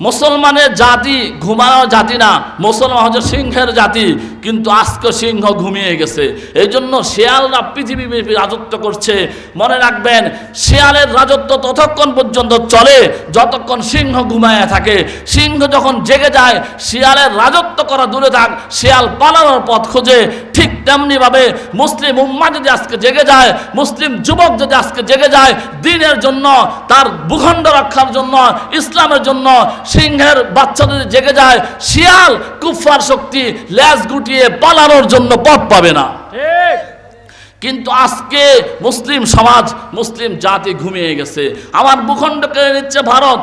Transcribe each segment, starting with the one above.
মুসলমানের জাতি ঘুমানোর জাতি না, মুসলমান হচ্ছে সিংহের জাতি, কিন্তু আজকে সিংহ ঘুমিয়ে গেছে। এই জন্য শেয়ালরা পৃথিবী রাজত্ব করছে। মনে রাখবেন, শেয়ালের রাজত্ব ততক্ষণ পর্যন্ত চলে যতক্ষণ সিংহ ঘুমায় থাকে। সিংহ যখন জেগে যায়, শিয়ালের রাজত্ব করা দূরে থাক, শিয়াল পালানোর পথ খোঁজে। ঠিক তেমনিভাবে মুসলিম উম্মাহ যদি আজকে জেগে যায়, মুসলিম যুবক যদি আজকে জেগে যায় দ্বীনের জন্য, তার ভূখণ্ড রক্ষার জন্য, ইসলামের জন্য, সিংহের বাচ্চা যদি জেগে যায়, শিয়াল কুফার শক্তি লেজ গুটিয়ে পালানোর জন্য পথ পাবে না। কিন্তু আজকে মুসলিম সমাজ, মুসলিম জাতি ঘুমিয়ে গেছে। আমার ভূখণ্ড কেড়ে নিচ্ছে ভারত,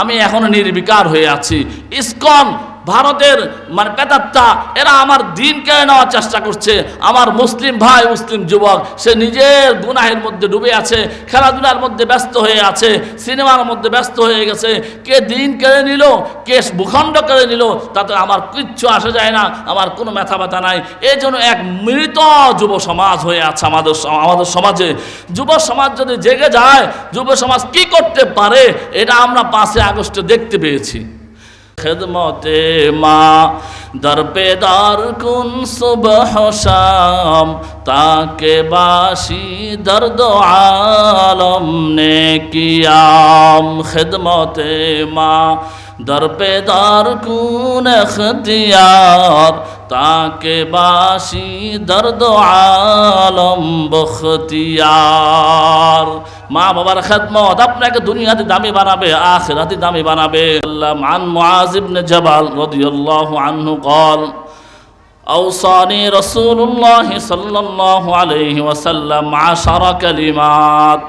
আমি এখনো নির্বিকার হয়ে আছি। ইসকন ভারতের মানে পেতাত্তা, এরা আমার দিন কেড়ে নেওয়ার চেষ্টা করছে। আমার মুসলিম ভাই, মুসলিম যুবক, সে নিজের গুনাহের মধ্যে ডুবে আছে, খেলাধুলার মধ্যে ব্যস্ত হয়ে আছে, সিনেমার মধ্যে ব্যস্ত হয়ে গেছে। কে দিন কেড়ে নিল, কে ভূখণ্ড কেড়ে নিল, তাতে আমার কিচ্ছু আসে যায় না, আমার কোনো মাথা ব্যথা নাই। এই জন্য এক মৃত যুব সমাজ হয়ে আছে আমাদের সমাজে। যুব সমাজ যদি জেগে যায়, যুব সমাজ কি করতে পারে, এটা আমরা 5 আগস্টে দেখতে পেয়েছি। খিদমতে মা দরপেদার কুন সুবহ শাম, তাকে বাসি দর্দ আলম নে কিয়াম। খিদমতে মা দরপেদার কুন ইখতিয়ার, তাকে বাসি দর্দ আলম বখতিয়ার। মা বাবার খেদমত আপনাকে দুনিয়াতে দামি বানাবে, আখিরাতে দামি বানাবে। আন মুআজ ইবনে জাবাল রাদিয়াল্লাহু আনহু قال أوصاني رسول الله صلى الله عليه وسلم 10 كلمات।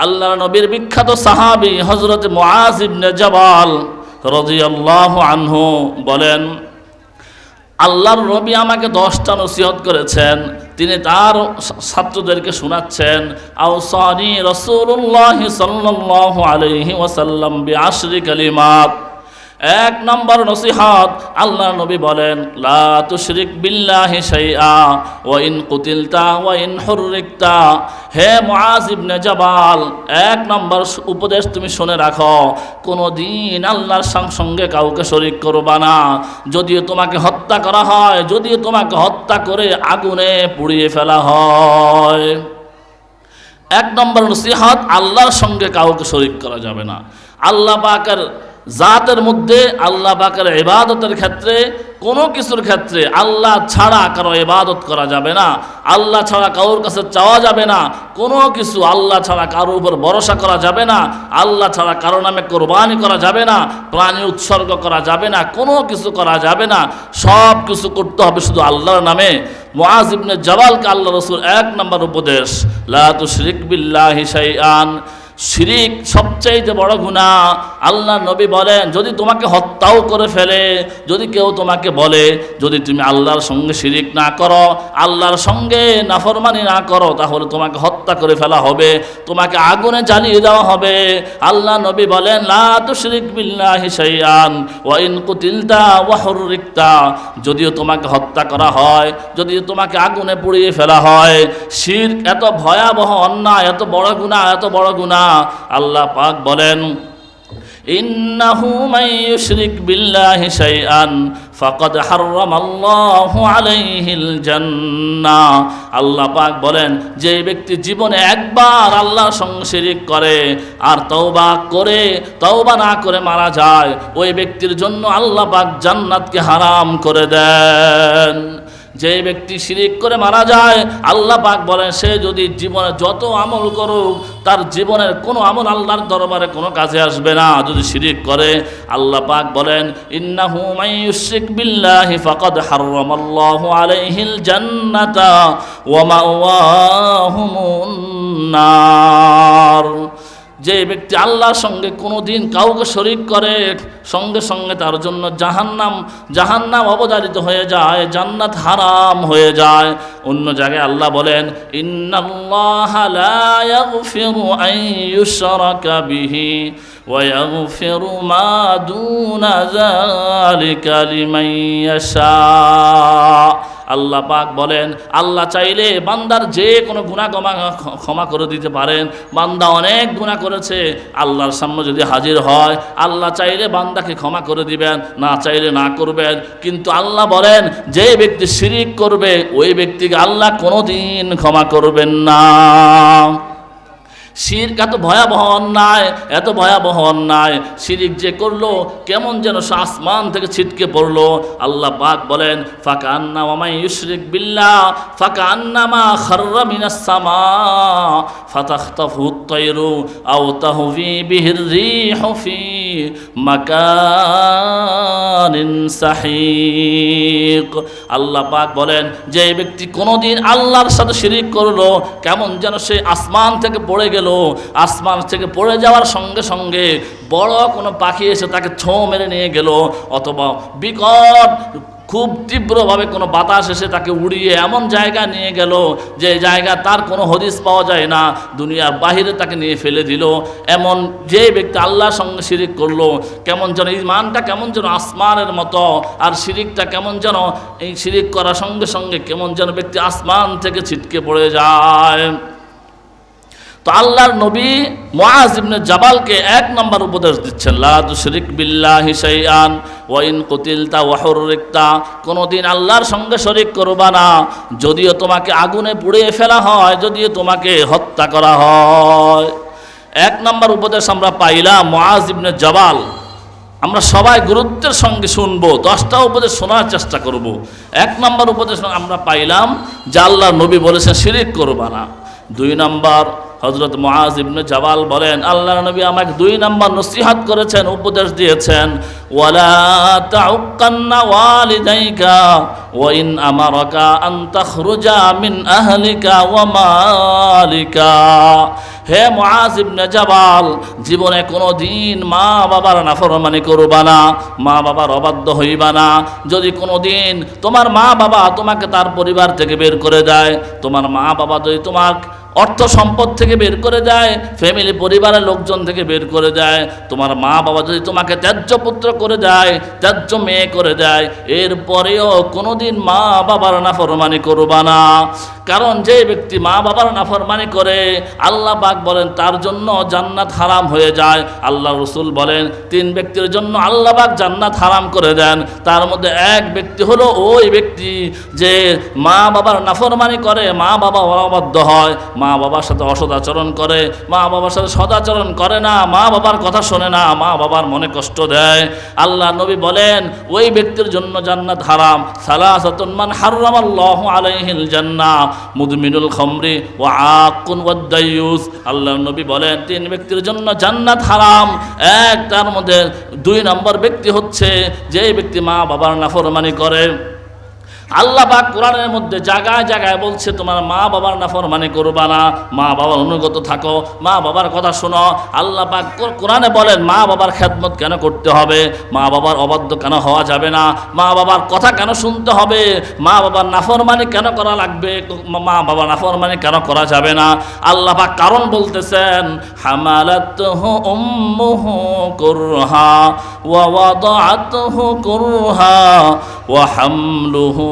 আল্লাহর নবীর বিখ্যাত সাহাবী হযরত মুআজ ইবনে জাবাল রাদিয়াল্লাহু আনহু বলেন, আল্লাহর নবী আমাকে 10টা নসিহত করেছেন। তিনি তার ছাত্রদেরকে শোনাচ্ছেন, আওসানি রাসূলুল্লাহ সাল্লাল্লাহু আলাইহি ওয়াসাল্লাম বি10 কালিমাত। 1 নম্বর নসিহত, আল্লাহর নবী বলেন, লা তুশরিক বিল্লাহি শাইআ ওয়া ইন কুতিলতা ওয়া ইন হুররিকতা। হে মুআজ ইবনে জাবাল, 1 নম্বর উপদেশ তুমি শুনে রাখো, কোনোদিন আল্লাহর সঙ্গে কাউকে শরীক করবা না। যদিও তোমাকে হত্যা করা হয়, যদিও তোমাকে হত্যা করে আগুনে পুড়িয়ে ফেলা হয়। 1 নম্বর নসিহত, আল্লাহর সঙ্গে কাউকে শরীক করা যাবে না। আল্লাহ পাকের জাতের মধ্যে, আল্লাহ পাকের ইবাদতের ক্ষেত্রে, কোনো কিছুর ক্ষেত্রে আল্লাহ ছাড়া কারো ইবাদত করা যাবে না, আল্লাহ ছাড়া কারোর কাছে চাওয়া যাবে না, কোনো কিছু আল্লাহ ছাড়া কারোর উপর ভরসা করা যাবে না, আল্লাহ ছাড়া কারো নামে কোরবানি করা যাবে না, প্রাণী উৎসর্গ করা যাবে না, কোনো কিছু করা যাবে না, সব কিছু করতে হবে শুধু আল্লাহর নামে। মুআজ ইবনে জাবালকে আল্লাহ রাসূল 1 নম্বর উপদেশ, লা তুশরিক বিল্লাহি শাইআন। শিরিক সবচাইতে বড় গুনাহ। আল্লাহ নবী বলেন, যদি তোমাকে হত্যাও করে ফেলে, যদি কেউ তোমাকে বলে যদি তুমি আল্লাহর সঙ্গে শিরিক না করো, আল্লাহর সঙ্গে নাফরমানি না করো, তাহলে তোমাকে হত্যা করে ফেলা হবে, তোমাকে আগুনে জ্বালিয়ে দেওয়া হবে। আল্লাহ নবী বলেন, লা তুশরিক বিল্লাহি শাইআন ওয়া ইন কুতিলতা ওয়া হুররিকতা। যদিও তোমাকে হত্যা করা হয়, যদিও তোমাকে আগুনে পুড়িয়ে ফেলা হয়। শিরক এত ভয়াবহ অন্যায়, এত বড় গুনাহ, এত বড় গুনাহ। আল্লাহ পাক বলেন, ইন্নাহু মান ইউশরিক বিল্লাহি শাইআন ফাকাদ হারামাল্লাহু আলাইহিল জান্নাহ। আল্লাহ পাক বলেন, যে ব্যক্তি জীবনে একবার আল্লাহর সঙ্গে শিরিক করে আর তওবা না করে মারা যায়, ওই ব্যক্তির জন্য আল্লাহ পাক জান্নাতকে হারাম করে দেন। যে ব্যক্তি শিরিক করে মারা যায়, আল্লাহ পাক বলেন, সে যদি জীবনে যত আমল করুক, তার জীবনের কোনো আমল আল্লাহর দরবারে কোনো কাজে আসবে না যদি শিরিক করে। আল্লাহ পাক বলেন, ইন্নাহু মান ইউশরিক বিল্লাহি ফাকাদ হারামাল্লাহু আলাইহিল জান্নাতা ওয়া মাওয়াহুমুন নার। যে ব্যক্তি আল্লাহর সঙ্গে কোনোদিন কাউকে শরীক করে, সঙ্গে সঙ্গে তার জন্য জাহান্নাম অবধারিত হয়ে যায়, জান্নাত হারাম হয়ে যায়। অন্য জায়গায় আল্লাহ বলেন, ইন্নাল্লাহা লা ইয়াগফিরু আন ইউশরাকা বিহি ওয়া ইয়াগফিরু মা দুনা যালিকা লিমান ইয়াশা। আল্লাহ পাক বলেন আল্লাহ চাইলে বান্দার যে কোনো গুনাহ ক্ষমা করে দিতে পারেন। বান্দা অনেক গুনাহ করেছে, আল্লাহর সামনে যদি হাজির হয় আল্লাহ চাইলে বান্দাকে ক্ষমা করে দিবেন, না চাইলে না করবেন। কিন্তু আল্লাহ বলেন যে ব্যক্তি শিরিক করবে ওই ব্যক্তিকে আল্লাহ কোনোদিন ক্ষমা করবেন না। শিরক এত ভয়াবহ অন্যায়, এত ভয়াবহ অন্যায়, শিরিক যে করলো কেমন যেন সে আসমান থেকে ছিটকে পড়লো। আল্লাহ পাক বলেন ফাকান্না ওয়া মান ইউশরিক বিল্লাহ ফাকান্নামা খাররা মিনাস সামা ফাতাখতাফুহু আত-তায়রু আও তাহবি বিহির রিহু ফি মাকানিন সাহিক। আল্লাহ পাক বলেন যে ব্যক্তি কোনোদিন আল্লাহর সাথে শিরিক করলো কেমন যেন সে আসমান থেকে পড়ে গেল, আসমান থেকে পড়ে যাওয়ার সঙ্গে সঙ্গে বড় কোনো পাখি এসে তাকে ছোঁ মেরে নিয়ে গেল, অথবা বিকট খুব তীব্রভাবে কোনো বাতাস এসে তাকে উড়িয়ে এমন জায়গায় নিয়ে গেল যে জায়গা তার কোনো হদিস পাওয়া যায় না, দুনিয়ার বাহিরে তাকে নিয়ে ফেলে দিল। এমন যে ব্যক্তি আল্লাহর সঙ্গে শিরিক করলো কেমন যেন ইমানটা কেমন যেন আসমানের মতো, আর শিরিকটা কেমন যেন এই শিরিক করার সঙ্গে সঙ্গে কেমন যেন ব্যক্তি আসমান থেকে ছিটকে পড়ে যায়। তো আল্লাহর নবী মুআজ ইবনে জাবালকে 1 নম্বর উপদেশ দিচ্ছেন, লা তুশরিক বিল্লাহি শাইআন ওয়া ইন কুতিলতা ওয়া হুররিকতা, কোনোদিন আল্লাহর সঙ্গে শরীক করবা না, যদিও তোমাকে আগুনে পুড়িয়ে ফেলা হয়, যদিও তোমাকে হত্যা করা হয়। 1 নম্বর উপদেশ আমরা পাইলাম মুআজ ইবনে জাবাল। আমরা সবাই গুরুত্বের সঙ্গে শুনবো, 10টা উপদেশ শোনার চেষ্টা করব। 1 নম্বর উপদেশ আমরা পাইলাম যে আল্লাহর নবী বলেছেন শিরিক করবা না। 2 নম্বর হযরত মুআজ ইবনে জাবাল বলেন আল্লাহর নবী আমাকে 2 নম্বর নসিহত করেছেন, উপদেশ দিয়েছেন, ওয়ালা তাউক্কান্না ওয়ালিদাইকা ওয়া ইন আমারাকা আন তাখরুজা মিন আহলিকা ওয়া মালিকা। হে মুআজ ইবনে জাবাল, জীবনে কোনো দিন মা বাবার নাফরমানি করবা না, মা বাবার অবাধ্য হইবা না। যদি কোনো দিন তোমার মা বাবা তোমাকে তার পরিবার থেকে বের করে দেয়, তোমার মা বাবা যদি তোমার অর্থ সম্পদ থেকে বের করে দেয়, ফ্যামিলি পরিবারের লোকজন থেকে বের করে দেয়, তোমার মা বাবা যদি তোমাকে ত্যায্য পুত্র করে দেয়, ত্যায্য মেয়ে করে দেয়, এরপরেও কোনোদিন মা বাবার নাফরমানি করবা না। কারণ যে ব্যক্তি মা বাবার নাফরমানি করে আল্লাহ পাক বলেন তার জন্য জান্নাত হারাম হয়ে যায়। আল্লাহ রাসূল বলেন 3 ব্যক্তির জন্য আল্লাহ পাক জান্নাত হারাম করে দেন, তার মধ্যে 1 ব্যক্তি হলো ওই ব্যক্তি যে মা বাবার নাফরমানি করে, মা বাবা অবাধ্য হয়, মা বাবার সাথে অসদাচরণ করে, মা বাবার সাথে সদাচরণ করে না, মা বাবার কথা শোনে না, মা বাবার মনে কষ্ট দেয়। আল্লাহ নবী বলেন ওই ব্যক্তির জন্য জান্নাত হারাম। সালাসাতুন মান হারামাল্লাহু আলাইহিল জান্নাহ মুদমিনুল খামরি ওয়া আকুন ওয়াদ দায়ুস। আল্লাহ নবী বলেন 3 ব্যক্তির জন্য জান্নাত হারাম। তার মধ্যে 2 নম্বর ব্যক্তি হচ্ছে যে ব্যক্তি মা বাবার নাফরমানি করে। আল্লাহ পাক কোরআনের মধ্যে জায়গায় জায়গায় বলছে তোমার মা বাবার নাফরমানি করবা না, মা বাবার অনুগত থাকো, মা বাবার কথা শোনো। আল্লাহ পাক কোরআনে বলেন মা বাবার খেদমত কেন করতে হবে, মা বাবার অবাধ্য কেন হওয়া যাবে না, মা বাবার কথা কেন শুনতে হবে, মা বাবার নাফরমানি কেন করা লাগবে, মা বাবার নাফরমানি কেন করা যাবে না। আল্লাহ পাক কারণ বলতেছেন হামালাতুহু উম্মুহু কুরহা ওয়া ওয়াদাআতুহু কুরহা ওয়া হামলুহু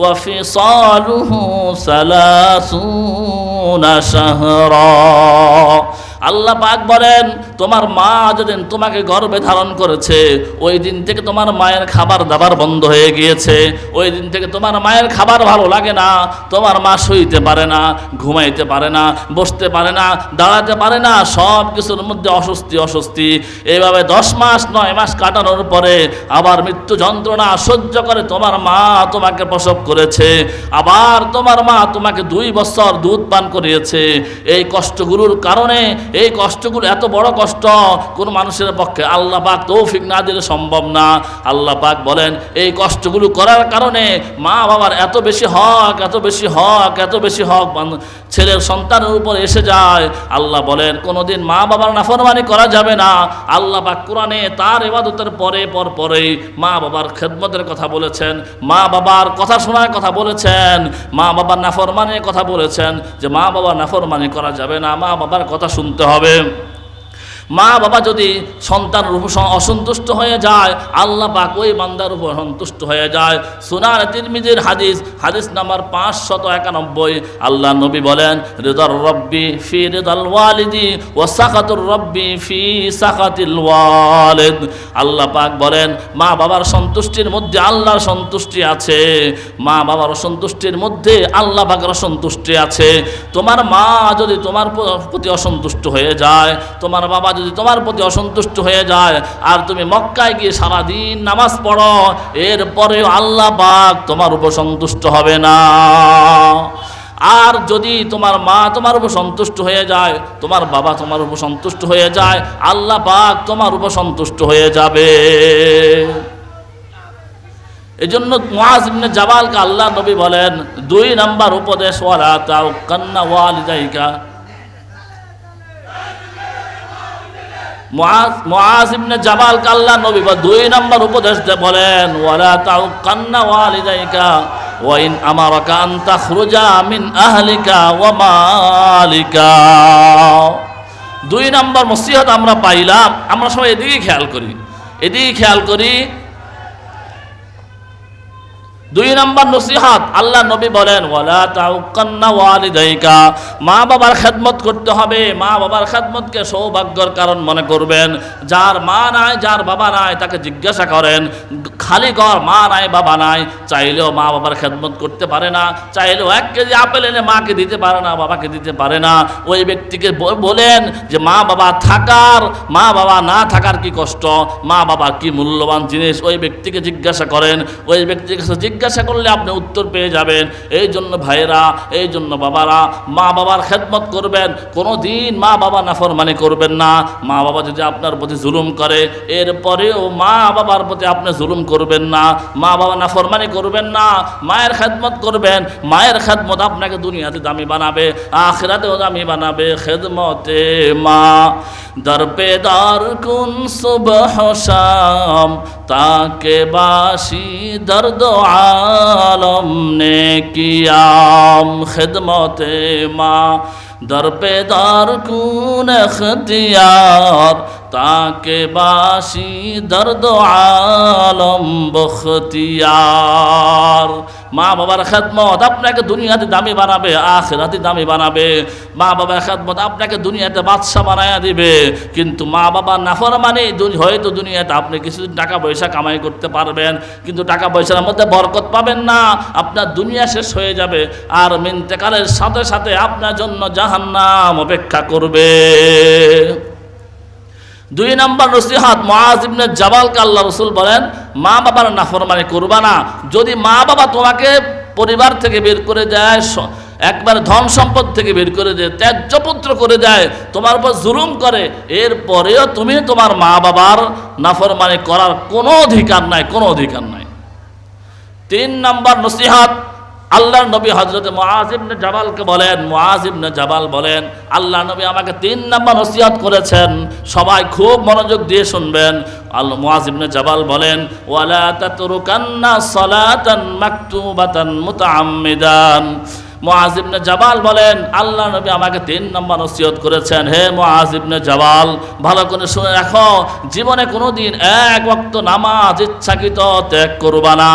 وفصاله 30 شهرا। আল্লাহ পাক বলেন তোমার মা যেদিন তোমাকে গর্ভে ধারণ করেছে ওই দিন থেকে তোমার মায়ের খাবার দাবার বন্ধ হয়ে গিয়েছে, ওই দিন থেকে তোমার মায়ের খাবার ভালো লাগে না, তোমার মা শুইতে পারে না, ঘুমাইতে পারে না, বসতে পারে না, দাঁড়াতে পারে না, সব কিছুর মধ্যে অস্বস্তি। এইভাবে 10 মাস 9 মাস কাটানোর পরে আবার মৃত্যু যন্ত্রণা সহ্য করে তোমার মা তোমাকে প্রসব করেছে, আবার তোমার মা তোমাকে 2 বছর দুধ পান করিয়েছে। এই কষ্টগুলোর কারণে, এই কষ্টগুলো এত বড় কষ্ট কোন মানুষের পক্ষে আল্লাহ পাক তৌফিক না দিলে সম্ভব না। আল্লাহ পাক বলেন এই কষ্টগুলো করার কারণে মা বাবার এত বেশি হক ছেলের সন্তানের উপর এসে যায়। আল্লাহ বলেন কোনোদিন মা বাবার নাফরমানি করা যাবে না। আল্লাহ পাক কোরআনে তার ইবাদতের পরেই মা বাবার খেদমতের কথা বলেছেন, মা বাবার কথা শোনার কথা বলেছেন, মা বাবার নাফরমানির কথা বলেছেন যে মা বাবার নাফরমানি করা যাবে না, মা বাবার কথা শুনতে হবে। মা বাবা যদি সন্তানের উপর অসন্তুষ্ট হয়ে যায়, আল্লাহ পাক ওই বান্দার উপর সন্তুষ্ট হয়ে যায়। সুনান তিরমিজির হাদিস নাম্বার 591, আল্লাহ নবী বলেন, রিদার রব্বি ফি রিদাল ওয়ালিদি ওয়া সাখাতুর রব্বি ফি সাখাতিল ওয়ালিদ। আল্লাহ পাক বলেন, মা বাবার সন্তুষ্টির মধ্যে আল্লাহর সন্তুষ্টি আছে, মা বাবার অসন্তুষ্টির মধ্যে আল্লাহ পাকের সন্তুষ্টি আছে। তোমার মা যদি তোমার প্রতি অসন্তুষ্ট হয়ে যায়, তোমার বাবা যদি তোমার প্রতি অসন্তুষ্ট হয়ে যায়, আর তুমি মক্কায় গিয়ে সারাদিন নামাজ পড়ো, এরপরেও আল্লাহ পাক তোমার উপর সন্তুষ্ট হবে না। আর যদি তোমার মা তোমার উপর সন্তুষ্ট হয়ে যায়, তোমার বাবা তোমার উপর সন্তুষ্ট হয়ে যায়, আল্লাহ পাক তোমার উপর সন্তুষ্ট হয়ে যাবে। এজন্য মুআজ ইবনে জাবালকে আল্লাহ নবী বলেন, 2 নাম্বার উপদেশ, ওয়ালা তাউকান্না ওয়ালিদাইকা। মুআজ ইবনে জাবালকে আল্লাহ নবী 2 নাম্বার উপদেশ বলেন, ওয়ালা তাউকান্না ওয়ালিদাইকা ওয়া ইন আমারাকা আন তাখরুজা মিন আহলিকা ওয়া মালিকা। 2 নাম্বার নসিহত আমরা পাইলাম। আমরা সবাই এদিকে খেয়াল করি। 2 নাম্বার নসিহত, আল্লাহ নবী বলেন, ওয়ালা তাউকান্না ওয়ালিদাইকা, মা বাবার খেদমত করতে হবে। মা বাবার খেদমতকে সৌভাগ্যের কারণ মনে করবেন। যার মা নাই, যার বাবা নাই, তাকে জিজ্ঞাসা করেন, খালি ঘর, মা নাই বাবা নাই, চাইলেও মা বাবার খেদমত করতে পারে না, চাইলেও 1 কেজি আপেল এনে মাকে দিতে পারে না, বাবাকে দিতে পারে না। ওই ব্যক্তিকে বলেন যে মা বাবা থাকার, মা বাবা না থাকার কি কষ্ট, মা বাবা কি মূল্যবান জিনিস, ওই ব্যক্তিকে জিজ্ঞাসা করেন। ওই ব্যক্তির কাছে জিজ্ঞাসা করলে আপনি উত্তর পেয়ে যাবেন। এই জন্য ভাইরা, এই জন্য বাবারা, মা বাবার খেদমত করবেন। কোনো দিন মা বাবা নাফরমানি করবেন না। মা বাবা যদি আপনার প্রতি জুলুম করে, এরপরেও মা বাবার প্রতি আপনি জুলুম করবেন না, মা বাবা নাফরমানি করবেন না, মায়ের খেদমত করবেন। মায়ের খেদমত আপনাকে দুনিয়াতে দামি বানাবে, আখিরাতেও দামি বানাবে। খেদমতে মা দর পে দর কুন সুবহ শাম, তাকে বাসি দর্দ आलम ने कियाम। खिदमते माँ दर पे दार कून अख्तियार, ताके बाशी दर्द आलम बख्तियार। মা বাবার খেদমত আপনাকে দুনিয়াতে দামি বানাবে, আখিরাতে দামি বানাবে। মা বাবার খেদমত আপনাকে দুনিয়াতে বাদশা বানায়া দিবে। কিন্তু মা বাবার নাফরমানি, হয়তো দুনিয়াতে আপনি কিছু টাকা পয়সা কামাই করতে পারবেন, কিন্তু টাকা পয়সার মধ্যে বরকত পাবেন না। আপনার দুনিয়া শেষ হয়ে যাবে, আর ইন্তেকালের সাথে সাথে আপনার জন্য জাহান্নাম অপেক্ষা করবে। 2 নাম্বার নসিহত, মুআজ ইবনে জাবালকে আল্লাহ রাসূল বলেন, মা বাবার নাফরমানি করবা না। যদি মা বাবা তোমাকে পরিবার থেকে বের করে দেয়, একবার ধন সম্পদ থেকে বের করে দেয়, ত্যায্য পুত্র করে দেয়, তোমার উপর জুলুম করে, এরপরেও তুমি তোমার মা বাবার নাফরমানি করার কোনো অধিকার নাই। 3 নাম্বার নসিহত, আল্লাহর নবী হযরত মুআজ ইবনে জাবালকে বলেন, মুআজ ইবনে জাবাল বলেন, আল্লাহ নবী আমাকে 3 নাম্বার নসিহত করেছেন। সবাই খুব মনোযোগ দিয়ে শুনবেন। মুআজ ইবনে জাবাল বলেন, ওয়ালা তাতরুকান্না সালাতান মাকতুবাতান মুতাআম্মিদান। মুআজ ইবনে জাবাল বলেন, আল্লাহ নবী আমাকে 3 নম্বর নসিহত করেছেন। হে মুআজ ইবনে জাবাল, ভালো করে শুনে রাখো, জীবনে কোনোদিন 1 ওয়াক্ত নামাজ ইচ্ছাকৃত ত্যাগ করবা না,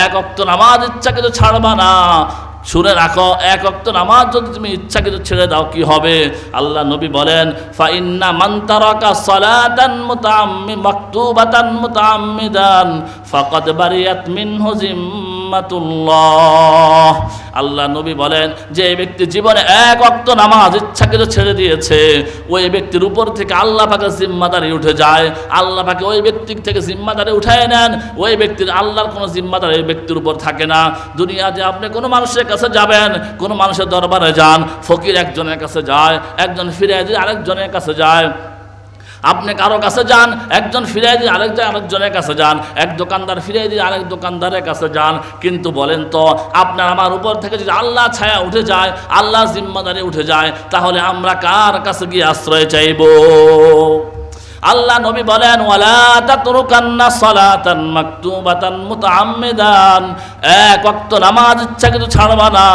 1 ওয়াক্ত নামাজ ইচ্ছাকৃত ছাড়বা না। শুনে রাখো, 1 ওয়াক্ত নামাজ যদি তুমি ইচ্ছাকৃত ছেড়ে দাও কি হবে? আল্লাহ নবী বলেন, ফা ইন্না মান তারাকা সালাতান মাকতুবাতান মুতাআম্মিদান ফাকাদ বারিয়াত মিনহু জিম্মাতুল্লাহ। আল্লাহ নবী বলেন, যে ব্যক্তি জীবনে 1 ওয়াক্ত নামাজ ইচ্ছাকৃত ছেড়ে দিয়েছে, ওই ব্যক্তির উপর থেকে আল্লাহ পাকের জিম্মাদারি উঠে যায়। আল্লাহ পাকে ওই ব্যক্তির থেকে জিম্মাদারি উঠায় নেন। ওই ব্যক্তির, আল্লাহর কোনো জিম্মাদারি ওই ব্যক্তির উপর থাকে না। দুনিয়াতে আপনি কোনো মানুষের কাছে যাবেন, কোনো মানুষের দরবারে যান, ফকির একজনের কাছে যায়, একজন ফিরিয়ে আরেকজনের কাছে যায়। আপনি কারো কাছে যান, একজন ফিরিয়ে দিয়ে আরেকজনের কাছে যান, এক দোকানদার ফিরিয়ে দিয়ে আরেক দোকানদারের কাছে যান। কিন্তু বলেন তো, আপনার আমার উপর থেকে যদি আল্লাহ ছায়া উঠে যায়, আল্লাহ জিম্মাদারি উঠে যায়, তাহলে আমরা কার কাছে গিয়ে আশ্রয় চাইব? আল্লাহ নবী বলেন ওয়ালা তাতরুকান্না সালাতান মাকতুবাতান মুতাআম্মিদান, এক ওয়াক্ত নামাজ ইচ্ছাকৃত ছাড়বা না।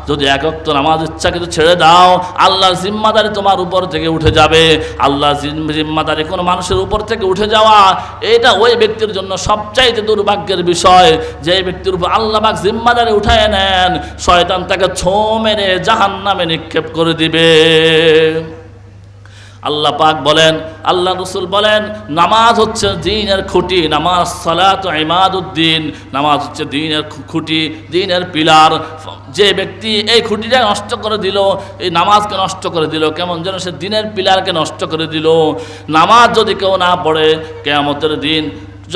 যদি এক ওয়াক্ত নামাজ ইচ্ছাকৃত ছেড়ে দাও, আল্লাহর জিম্মাদারি তোমার উপর থেকে উঠে যাবে। আল্লাহর জিম্মাদারি কোনো মানুষের উপর থেকে উঠে যাওয়া, এটা ওই ব্যক্তির জন্য সবচাইতে দুর্ভাগ্যের বিষয়। যে ব্যক্তির উপর আল্লাহ পাক জিম্মাদারি উঠায় নেন, শয়তান তাকে ছো মেরে জাহান্নামে নিক্ষেপ করে দিবে। আল্লাহ পাক বলেন, আল্লাহ রসুল বলেন, নামাজ হচ্ছে দ্বীনের খুঁটি। নামাজ সালাতু ইমাদুদ্দিন, নামাজ হচ্ছে দ্বীনের খুঁটি, দ্বীনের পিলার। যে ব্যক্তি এই খুঁটিটা নষ্ট করে দিল, এই নামাজকে নষ্ট করে দিল, কেমন যেন সে দ্বীনের পিলারকে নষ্ট করে দিল। নামাজ যদি কেউ না পড়ে, কিয়ামতের দিন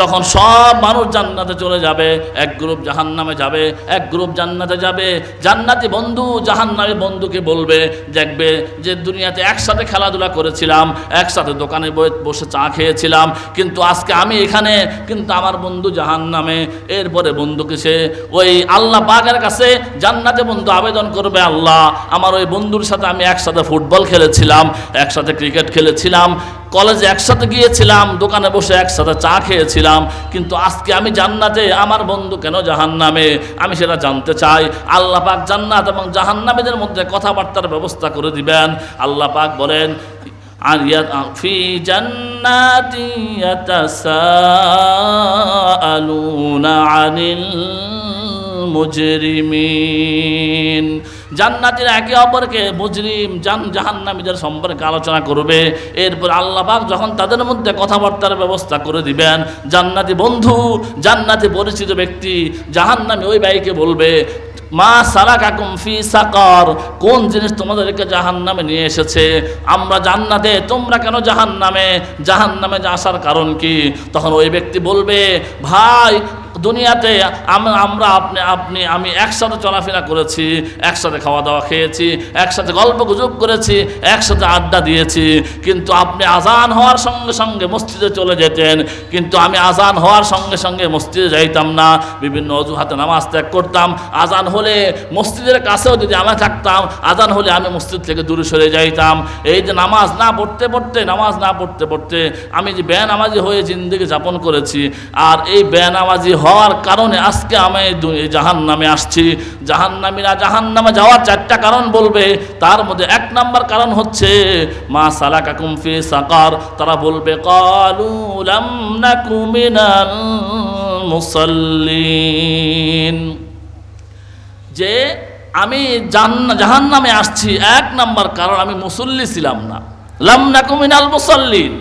যখন সব মানুষ জান্নাতে চলে যাবে, এক গ্রুপ জাহান্নামে যাবে, এক গ্রুপ জান্নাতে যাবে। জান্নাতি বন্ধু জাহান্নামী বন্ধুকে বলবে, দেখবে যে দুনিয়াতে একসাথে খেলাধুলা করেছিলাম, একসাথে দোকানে বসে চা খেয়েছিলাম, কিন্তু আজকে আমি এখানে, কিন্তু আমার বন্ধু জাহান্নামে। এরপরে বন্ধুকে সে ওই আল্লাহ পাকের কাছে জান্নাতে বন্ধু আবেদন করবে, আল্লাহ আমার ওই বন্ধুর সাথে আমি একসাথে ফুটবল খেলেছিলাম, একসাথে ক্রিকেট খেলেছিলাম, কলেজে একসাথে গিয়েছিলাম, দোকানে বসে একসাথে চা খেয়েছিলাম, কিন্তু আজকে আমি জান্নাতে, আমার বন্ধু কেন জাহান্নামে? আমি সেটা জানতে চাই। আল্লাহ পাক জান্নাত এবং জাহান্নামীদের মধ্যে কথাবার্তার ব্যবস্থা করে দিবেন। আল্লাহ পাক বলেন, ফি জান্নাতি ইয়াতাসাআলুনা আনিল মুজরিমিন, জান্নাতীরা একে অপরকে মুজরিম জাহান্নামীদের সম্পর্কে আলোচনা করবে। এরপর আল্লাহ পাক যখন তাদের মধ্যে কথাবার্তার ব্যবস্থা করে দিবেন, জান্নাতি বন্ধু, জান্নাতি পরিচিত ব্যক্তি জাহান্নামী ওই ভাইকে বলবে, মা সালাকাকুম ফি সাকার, কোন জিনিস তোমাদেরকে জাহান্নামে নিয়ে এসেছে? আমরা জান্নাতে, তোমরা কেন জাহান্নামে? জাহান্নামে আসার কারণ কি? তখন ওই ব্যক্তি বলবে, ভাই দুনিয়াতে আমি একসাথে চলাফেরা করেছি, একসাথে খাওয়া দাওয়া খেয়েছি, একসাথে গল্প গুজব করেছি, একসাথে আড্ডা দিয়েছি, কিন্তু আপনি আজান হওয়ার সঙ্গে সঙ্গে মসজিদে চলে যেতেন, কিন্তু আমি আজান হওয়ার সঙ্গে সঙ্গে মসজিদে যাইতাম না, বিভিন্ন অজুহাতে নামাজ ত্যাগ করতাম। আজান হলে মসজিদের কাছেও যদি আমি থাকতাম, আজান হলে আমি মসজিদ থেকে দূরে সরে যাইতাম। এই যে নামাজ না পড়তে পড়তে আমি যে বেনামাজি হয়ে জিন্দেগি যাপন করেছি, আর এই বেনামাজি হওয়ার কারণে আজকে আমি জাহান্নামে আসছি। জাহান্নামীরা জাহান্নামে যাওয়ার 4টা কারণ বলবে, তার মধ্যে 1 নম্বর কারণ হচ্ছে মা সালাকাকুম ফি সাকার, তারা বলবে ক্বালু লাম নাকু মিনাল মুসাল্লিন, যে আমি জাহান্নামে আসছি 1 নম্বর কারণ আমি মুসল্লি ছিলাম না। লাম নাকু মিনাল মুসাল্লিন,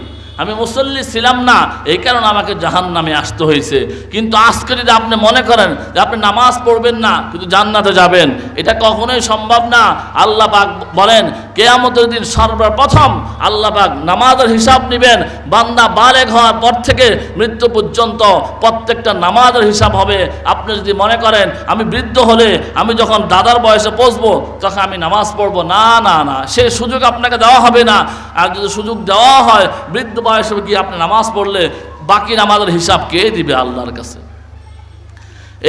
আমি মুসল্লি ছিলাম না, এই কারণে আমাকে জাহান্নামে আসতে হয়েছে। কিন্তু আজকে যদি আপনি মনে করেন যে আপনি নামাজ পড়বেন না কিন্তু জান্নাতে যাবেন, এটা কখনোই সম্ভব না। আল্লাহ পাক বলেন, কিয়ামতের দিন সর্বপ্রথম আল্লাহ পাক নামাজের হিসাব নেবেন। বান্দা বালেগ হওয়ার পর থেকে মৃত্যু পর্যন্ত প্রত্যেকটা নামাজের হিসাব হবে। আপনি যদি মনে করেন আমি বৃদ্ধ হলে, আমি যখন দাদার বয়সে পৌঁছবো তখন আমি নামাজ পড়বো, না না না, সে সুযোগ আপনাকে দেওয়া হবে না। আর যদি সুযোগ দেওয়া হয়, বৃদ্ধ বয়সে গিয়ে আপনি নামাজ পড়লে বাকি নামাজের হিসাব কে দিবে? আল্লাহর কাছে।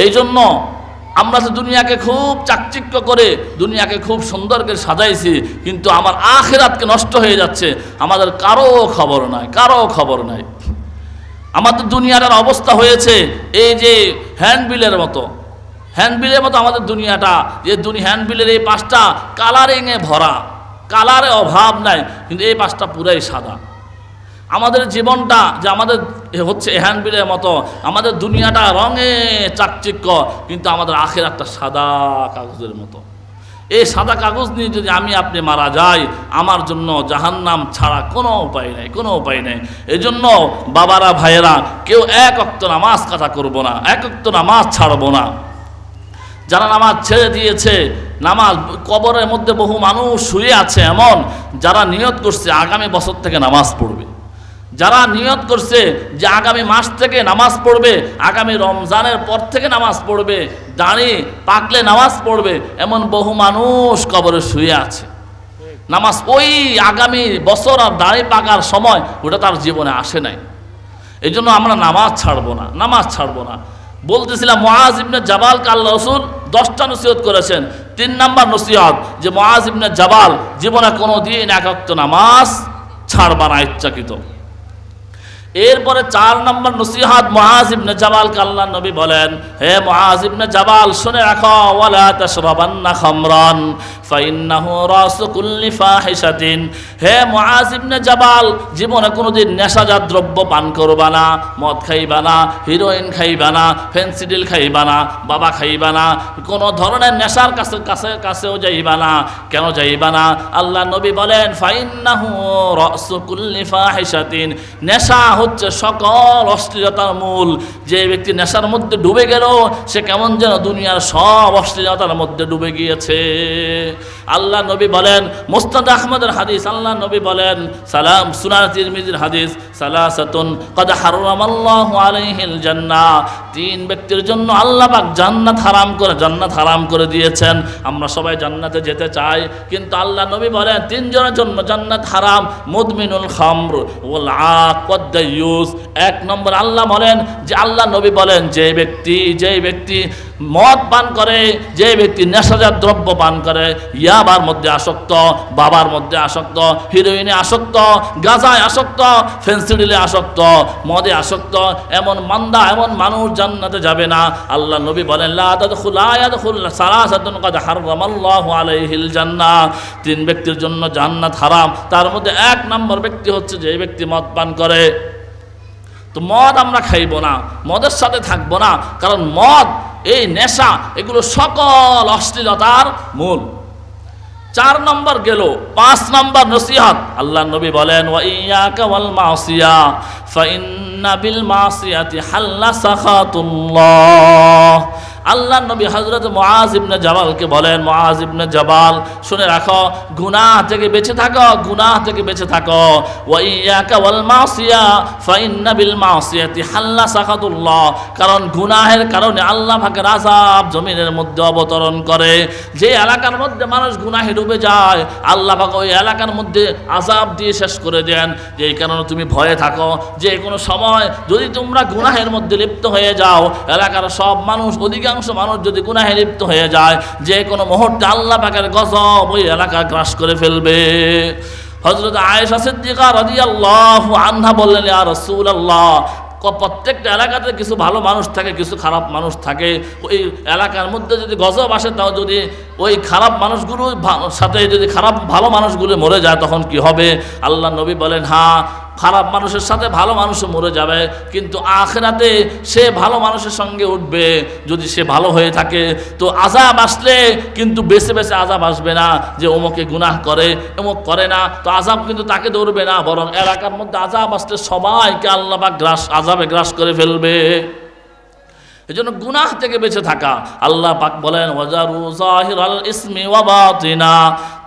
এই জন্য আমরা তো দুনিয়াকে খুব চাকচিক্য করে, দুনিয়াকে খুব সুন্দর করে সাজাইছি, কিন্তু আমার আখিরাতকে নষ্ট হয়ে যাচ্ছে, আমাদের কারো খবর নাই। আমাদের দুনিয়াটার অবস্থা হয়েছে এই যে হ্যান্ডবিলের মতো আমাদের দুনিয়াটা, যে হ্যান্ডবিলের এই 5টা কালারিংয়ে ভরা, কালারে অভাব নাই, কিন্তু এই 5টা পুরাই সাদা। আমাদের জীবনটা যে আমাদের হচ্ছে হ্যান্ডবিলের মতো, আমাদের দুনিয়াটা রঙে চাকচিক্য, কিন্তু আমাদের আখিরাতটা সাদা কাগজের মতো। এই সাদা কাগজ নিয়ে যদি আমি আপনি মারা যাই, আমার জন্য জাহান্নাম ছাড়া কোনো উপায় নেই। এই জন্য বাবারা, ভাইয়েরা, কেউ 1 ওয়াক্ত নামাজ কাজা করবো না, 1 ওয়াক্ত নামাজ ছাড়বো না। যারা নামাজ ছেড়ে দিয়েছে, নামাজ কবরের মধ্যে বহু মানুষ শুয়ে আছে এমন, যারা নিয়ত করছে আগামী বছর থেকে নামাজ পড়বে, যারা নিয়ত করছে যে আগামী মাস থেকে নামাজ পড়বে, আগামী রমজানের পর থেকে নামাজ পড়বে, দাঁড়ি পাকলে নামাজ পড়বে, এমন বহু মানুষ কবরে শুয়ে আছে। নামাজ ওই আগামী বছর আর দাঁড়ি পাকার সময় ওটা তার জীবনে আসে নাই। এই জন্য আমরা নামাজ ছাড়বো না। বলতেছিলাম মুআজ ইবনে জাবালকে আল্লাহ রাসূল 10টা নসিহত করেছেন। 3 নম্বর নসিহত যে মুআজ ইবনে জাবাল জীবনে কোনো দিন 1 ওয়াক্ত নামাজ ছাড়বা না ইচ্ছাকৃত। এরপরে 4 নম্বর নসিহত মুআজ ইবনে জাবালকে আল্লাহর নবী বলেন, হে মুআজ ইবনে জাবাল, শুনে রাখো, ওয়ালা তাশরাবান্না খামরান ফাইন্নাহু রাসু কুল্লি ফাহিশাতিন। হে মুআজ ইবনে জাবাল, জীবনে কোনোদিন নেশাজাত দ্রব্য পান করবা না, মদ খাইবা না, হিরোইন খাইবা না, ফেন্সিডিল খাইবা না, বাবা খাইবা না, কোনো ধরনের নেশার কাছেও যাইবা না। কেন যাইবা না? আল্লাহ নবী বলেন, ফাইন্নাহু রাসু কুল্লি ফাহিশাতিন, নেশা হচ্ছে সকল অশ্লীলতার মূল। যে ব্যক্তি নেশার মধ্যে ডুবে গেল, সে কেমন যেন দুনিয়ার সব অশ্লীলতার মধ্যে ডুবে গিয়েছে। আল্লাহ নবী বলেন, মুসনাদ আহমদের হাদিস, আল্লাহ নবী বলেন, সালাম সুনান তিরমিজির হাদিস, সালাসাতুন ক্বাদ হারামাল্লাহু আলাইহিল জান্নাহ, 3 ব্যক্তির জন্য আল্লাহ পাক জান্নাত হারাম করে দিয়েছেন। আমরা সবাই জান্নাতে যেতে চাই, কিন্তু আল্লাহ নবী বলেন 3 জনের জন্য জান্নাত হারাম, মুদমিনুল খামর ওয়াল আক ওয়াদ দায়ুস। 1 নম্বর আল্লাহ বলেন যে, আল্লাহ নবী বলেন, যে ব্যক্তি মদ পান করে, যে ব্যক্তি নেশাজাত দ্রব্য পান করে, ইয়াবার মধ্যে আসক্ত, বাবার মধ্যে আসক্ত, হিরোইনে আসক্ত, গাঁজায় আসক্ত, ফেন্সিডিলে আসক্ত, মদে আসক্ত, এমন মান্দা, এমন মানুষ জান্নাতে যাবে না। আল্লাহ নবী বলেন, লা ইয়াদখুল সালাসাতুন ক্বাদ হারামাল্লাহু আলাইহিল জান্নাহ, 3 ব্যক্তির জন্য জান্নাত হারাম। তার মধ্যে 1 নম্বর ব্যক্তি হচ্ছে যে ব্যক্তি মদ পান করে। তো মদ আমরা খাইব না, মদের সাথে থাকবো না, কারণ মদ, এই নেশা, এগুলো সকল অশ্লীলতার মূল। 4 নম্বর গেল। 5 নম্বর নসিহত, আল্লাহ নবী বলেন, ওয়া ইয়াকা ওয়াল মাসিয়া ফাইন্না বিল মাসিয়াতি হাল্লা সাখাতুল্লাহ। আল্লাহ নবী হযরত মুআজ ইবনে জাবালকে বলেন, মুআজ ইবনে জাবাল, শুনে রাখো, গুনাহ থেকে বেঁচে থাকো, গুনাহ থেকে বেঁচে থাকো। ওয়া ইয়াকা ওয়াল মাসিয়া ফাইন্না বিল মাসিয়াতি হাল্লা সাখাতুল্লাহ, কারণ গুনাহের কারণে আল্লাহ পাকের আযাব জমিনের মধ্যে অবতরণ করে। যে এলাকার মধ্যে মানুষ গুনাহে ডুবে যায়, আল্লাহ পাক ওই এলাকার মধ্যে আযাব দিয়ে শেষ করে দেন। যেই কারণে তুমি ভয়ে থাকো, যে কোনো সময় যদি তোমরা গুনাহের মধ্যে লিপ্ত হয়ে যাও, এলাকার সব মানুষ, অধিকাংশ মানুষ যদি গুনাহে লিপ্ত হয়ে যায়, যে কোনো মুহূর্তে আল্লাহ পাকের গজব ওই এলাকা গ্রাস করে ফেলবে। হযরত আয়েশা সিদ্দিকা রাদিয়াল্লাহু আনহা বললেন, ইয়া রাসূলুল্লাহ, প্রত্যেকটা এলাকাতে কিছু ভালো মানুষ থাকে, কিছু খারাপ মানুষ থাকে। ওই এলাকার মধ্যে যদি গজব আসে, তাও যদি ওই খারাপ মানুষগুলোর সাথে যদি ভালো মানুষগুলো মরে যায়, তখন কি হবে? আল্লাহ নবী বলেন, হ্যাঁ, খারাপ মানুষের সাথে ভালো মানুষও মরে যাবে, কিন্তু আখিরাতে সে ভালো মানুষের সঙ্গে উঠবে যদি সে ভালো হয়ে থাকে। তো আযাব আসলে কিন্তু বেছে বেছে আযাব আসবে না, যে অমুকে গুনাহ করে, অমুক করে না, তো আযাব কিন্তু তাকে ধরবে না, বরং এলাকার মধ্যে আযাব আসলে সবাইকে আল্লাহ পাক আযাবে গ্রাস করে ফেলবে। এজন্য গুনাহ থেকে বেঁচে থাকা। আল্লাহ পাক বলেন, ওয়াজারু যাহিরাল ইসমি ওয়া বাতিনা,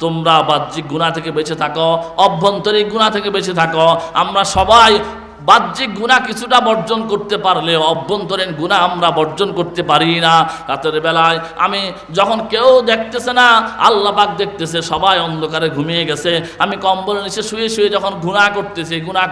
তোমরা বাহ্যিক গুনাহ থেকে বেঁচে থাকো, অভ্যন্তরিক গুনাহ থেকে বেঁচে থাকো। আমরা সবাই বাহ্যিক গুনাহ কিছুটা বর্জন করতে পারলে অভ্যন্তরীণ গুনাহ আমরা বর্জন করতে পারি না। রাতের বেলায় আমি যখন কেউ দেখতেছে না, আল্লাহ পাক দেখতেছে, সবাই অন্ধকারে ঘুমিয়ে গেছে, আমি কম্বলের নিচে শুয়ে শুয়ে যখন গুনাহ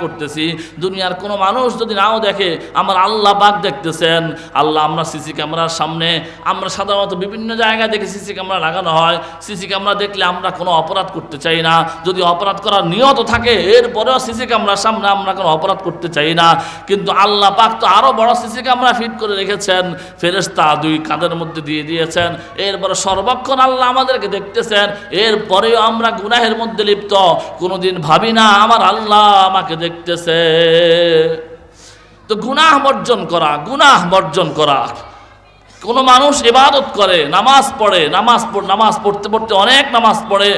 করতেছি, দুনিয়ার কোনো মানুষ যদি নাও দেখে, আমার আল্লাহ পাক দেখতেছেন। আল্লাহ, আমরা সিসি ক্যামেরার সামনে, আমরা সাধারণত বিভিন্ন জায়গায় দেখে সিসি ক্যামেরা লাগানো হয়। সিসি ক্যামেরা দেখলে আমরা কোনো অপরাধ করতে চাই না, যদি অপরাধ করার নিয়ত থাকে, এরপরেও সিসি ক্যামেরার সামনে আমরা কোনো অপরাধ করতে চাই না। কিন্তু আল্লাহ পাক তো আরো বড় সিসি ক্যামেরা ফিট করে রেখেছেন, ফেরেশতা 2 কাঁধের মধ্যে দিয়ে দিয়েছেন। এরপরে সর্বক্ষণ আল্লাহ আমাদেরকে দেখতেছেন, এরপরেও আমরা গুনাহের মধ্যে লিপ্ত, কোনোদিন ভাবি না আমার আল্লাহ আমাকে দেখতেছে। তো গুনাহ বর্জন করা। কোনো মানুষ ইবাদত করে, নামাজ পড়তে পড়তে অনেক নামাজ পড়ে,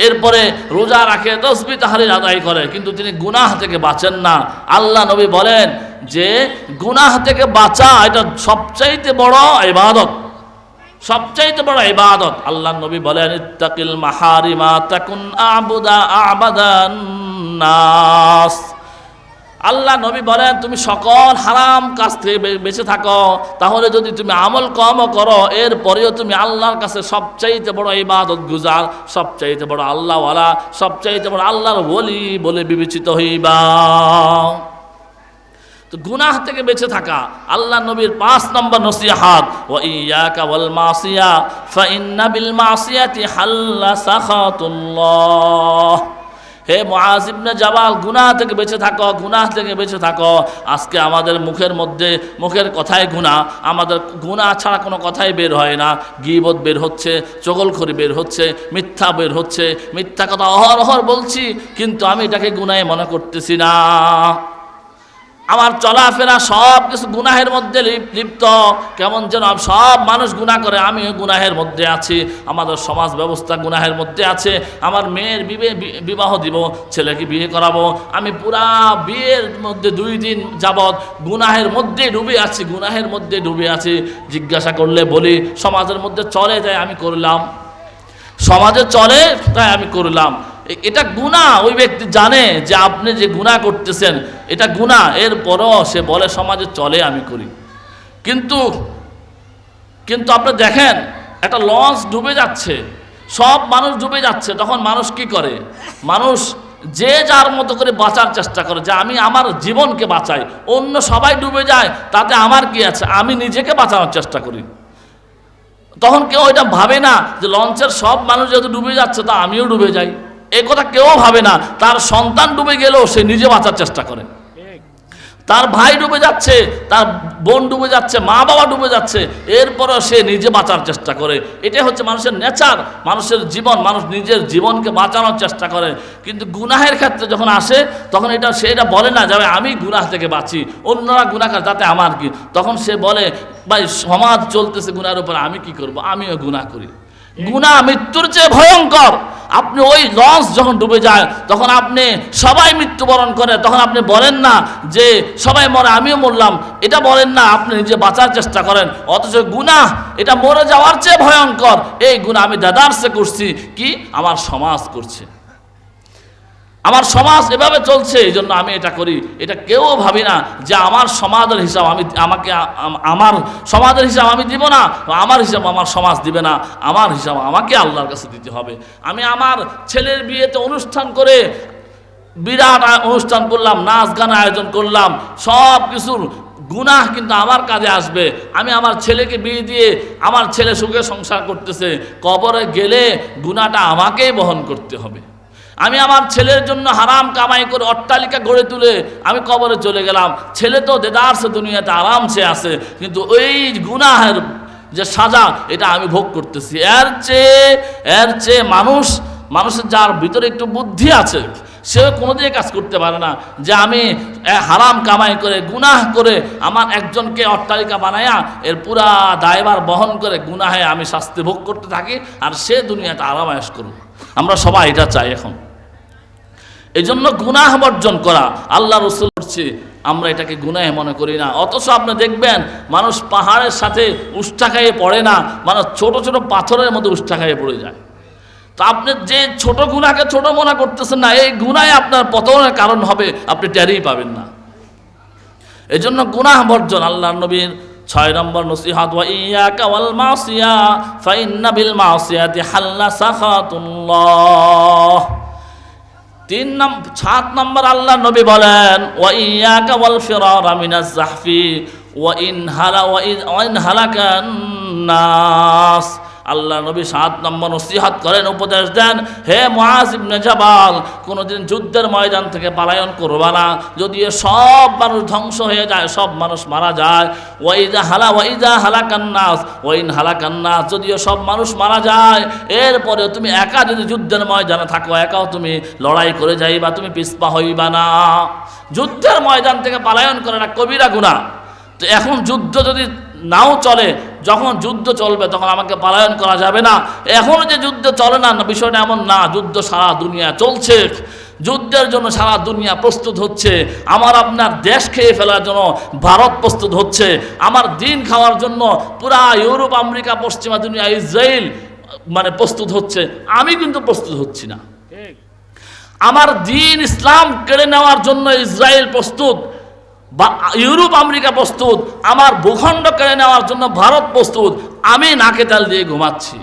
এরপরে রোজা রাখে, তাসবিহ তাহলিল আদায় করে, কিন্তু তিনি গুনাহ থেকে বাঁচেন না। আল্লাহ নবী বলেন যে গুনাহ থেকে বাঁচা এটা সবচাইতে বড় ইবাদত, আল্লাহ নবী বলেন, ইত্তাকিল মাহারিমা তাকুন আবাদান নাস। আল্লাহ নবী বলেন, তুমি সকল হারাম কাজ থেকে বেঁচে থাকো, তাহলে যদি তুমি আমল কম করো, এরপরেও তুমি আল্লাহর কাছে সবচাইতে বড় ইবাদত গুজার, সবচাইতে বড় আল্লাহওয়ালা, সবচাইতে বড় আল্লাহর ওলি বলে বিবেচিত হইবা। তো গুনাহ থেকে বেঁচে থাকা আল্লাহ নবীর 5 নম্বর নসিহত, ওয়া ইয়াকা ওয়াল মাসিয়া ফাইন্না বিল মাসিয়াতি হাল্লা সাখাতুল্লাহ। হে মুআজ ইবনে জাবাল, গুনাহ থেকে বেঁচে থাকো, গুনাহ থেকে বেঁচে থাকো। আজকে আমাদের মুখের কথাই গুনাহ, আমাদের গুনাহ ছাড়া কোনো কথাই বের হয় না। গীবত বের হচ্ছে, চগলখড়ি বের হচ্ছে, মিথ্যা বের হচ্ছে, মিথ্যা কথা অহরহ বলছি, কিন্তু আমি এটাকে গুনাহে মনে করতেছি না। আমার চলাফেরা সব কিছু গুনাহের মধ্যে লিপ্ত, কেমন যেন সব মানুষ গুনাহ করে, আমিও গুনাহের মধ্যে আছি। আমাদের সমাজ ব্যবস্থা গুনাহের মধ্যে আছে। আমার মেয়ের বিবাহ দিব, ছেলেকে বিয়ে করাবো, আমি পুরা বিয়ের মধ্যে 2 দিন যাবৎ গুনাহের মধ্যে ডুবে আছি, গুনাহের মধ্যে ডুবে আছি। জিজ্ঞাসা করলে বলি সমাজের মধ্যে চলে, তাই আমি করলাম, সমাজে চলে তাই আমি করলাম। এটা গুনাহ। ওই ব্যক্তি জানে যে আপনি যে গুনাহ করতেছেন এটা গুনাহ, এরপরও সে বলে সমাজে চলে আমি করি। কিন্তু আপনি দেখেন একটা লঞ্চ ডুবে যাচ্ছে, সব মানুষ ডুবে যাচ্ছে, তখন মানুষ কি করে? মানুষ যে যার মতো করে বাঁচার চেষ্টা করে, যে আমি আমার জীবনকে বাঁচাই, অন্য সবাই ডুবে যায় তাতে আমার কি আছে, আমি নিজেকে বাঁচানোর চেষ্টা করি। তখন কেউ এটা ভাবে না যে লঞ্চের সব মানুষ যেহেতু ডুবে যাচ্ছে তা আমিও ডুবে যাই, এই কথা কেউ ভাবে না। তার সন্তান ডুবে গেলেও সে নিজে বাঁচার চেষ্টা করে। তার ভাই ডুবে যাচ্ছে, তার বোন ডুবে যাচ্ছে, মা বাবা ডুবে যাচ্ছে, এরপরও সে নিজে বাঁচার চেষ্টা করে। এটাই হচ্ছে মানুষের নেচার, মানুষের জীবন, মানুষ নিজের জীবনকে বাঁচানোর চেষ্টা করে। কিন্তু গুনাহের ক্ষেত্রে যখন আসে তখন সে এটা বলে না যে আমি গুনাহ থেকে বাঁচি, অন্যরা গুনাহ করে তাতে আমার কি। তখন সে বলে ভাই সমাজ চলতেছে গুনাহের উপর, আমি কি করব, আমিও গুনাহ করি। গুনাহ মৃত্যুর চেয়ে ভয়ঙ্কর। আপনি ওই লঞ্চ যখন ডুবে যায় তখন আপনি সবাই মৃত্যুবরণ করে, তখন আপনি বলেন না যে সবাই মরে আমিও মরলাম, এটা বলেন না, আপনি নিজে বাঁচার চেষ্টা করেন। অথচ গুনাহ এটা মরে যাওয়ার চেয়ে ভয়ঙ্কর। এই গুনাহ আমি দাদারসে করছি, কি আমার সমাজ করছে, আমার সমাজ এভাবে চলছে, এই জন্য আমি এটা করি। এটা কেউ ভাবি না যে আমার সমাজের হিসাব আমার সমাজের হিসাব আমি দিব না, আমার হিসাব আমার সমাজ দিবে না, আমার হিসাব আমাকে আল্লাহর কাছে দিতে হবে। আমি আমার ছেলের বিয়েতে অনুষ্ঠান করে বিরাট অনুষ্ঠান করলাম, নাচ গান আয়োজন করলাম, সব কিছুর গুনাহ কিন্তু আমার কাজে আসবে। আমি আমার ছেলেকে বিয়ে দিয়ে আমার ছেলে সুখে সংসার করতেছে, কবরে গেলে গুনাহটা আমাকেই বহন করতে হবে। আমি আমার ছেলের জন্য হারাম কামাই করে অট্টালিকা গড়ে তুলে আমি কবরে চলে গেলাম, ছেলে তো দেদারসে দুনিয়াতে আরামসে আছে, কিন্তু ওই গুনাহের যে সাজা এটা আমি ভোগ করতেছি। এর চেয়ে মানুষের যার ভিতরে একটু বুদ্ধি আছে সে কোনোদিকে কাজ করতে পারে না যে আমি হারাম কামাই করে গুনাহ করে আমার একজনকে অট্টালিকা বানায়া এর পুরা দায়ভার বহন করে গুনাহে আমি শাস্তি ভোগ করতে থাকি আর সে দুনিয়াতে আরামায়েশ করুক। আমরা সবাই এটা চাই। এখন এই জন্য গুনাহ বর্জন করা আল্লাহ রাসূল করছে, আমরা এটাকে গুনাহ মনে করি না। অথচ আপনি দেখবেন মানুষ পাহাড়ের সাথে উষ্টা খাইয়ে পড়ে না, মানুষ ছোট ছোট পাথরের মধ্যে উষ্টা খাইয়ে পড়ে যায়। তো আপনি যে ছোট গুনাহকে ছোট মনে করতেছেন না, এই গুনাহ আপনার পতনের কারণ হবে, আপনি টেরই পাবেন না। এই জন্য গুনাহ বর্জন আল্লাহর নবীর 6 নম্বর নসিহত, ওয়া ইয়াকা ওয়াল মাসিয়া ফাইন্না বিল মাসিয়াতি হাল্লা সাখাতুল্লাহ। 7 নম্বর আল্লাহ নবী বলেন, ওয়া ইয়াকা ওয়াল ফিরারা মিনাজ জাহফি ওয়া ইন হালাকান নাস। আল্লাহ নবী 7 নম্বর নসিহত করেন, উপদেশ দেন, হে মুআজ ইবনে জাবাল, কোনোদিন যুদ্ধের ময়দান থেকে পলায়ন করবা না। যদিও সব মানুষ ধ্বংস হয়ে যায়, সব মানুষ মারা যায়, ওয়া ইযা হালাকান নাস ওয়া ইন হালাকান নাস, যদিও সব মানুষ মারা যায়, এরপরে তুমি একা যদি যুদ্ধের ময়দানে থাকো, একাও তুমি লড়াই করে যাইবা, তুমি পিছপা হইবা না। যুদ্ধের ময়দান থেকে পলায়ন করে না কবিরা গুনাহ। তো এখন যুদ্ধ যদি নাও চলে, যখন যুদ্ধ চলবে তখন আমাকে পলায়ন করা যাবে না। এখন যে যুদ্ধ চলে না, বিষয়টা এমন না, যুদ্ধ সারা দুনিয়া চলছে, যুদ্ধের জন্য সারা দুনিয়া প্রস্তুত হচ্ছে। আমার আপনার দেশ খেয়ে ফেলার জন্য ভারত প্রস্তুত হচ্ছে, আমার দিন খাওয়ার জন্য পুরা ইউরোপ, আমেরিকা, পশ্চিমা দুনিয়া, ইসরায়েল প্রস্তুত হচ্ছে। আমি কিন্তু প্রস্তুত হচ্ছি না। আমার দিন ইসলাম কেড়ে নেওয়ার জন্য ইসরায়েল প্রস্তুত, ইউরোপ আমেরিকা প্রস্তুত, আমার ভূখণ্ড কেড়ে নেওয়ার জন্য ভারত প্রস্তুত। আমি নাকে তেল দিয়ে ঘুমাচ্ছি।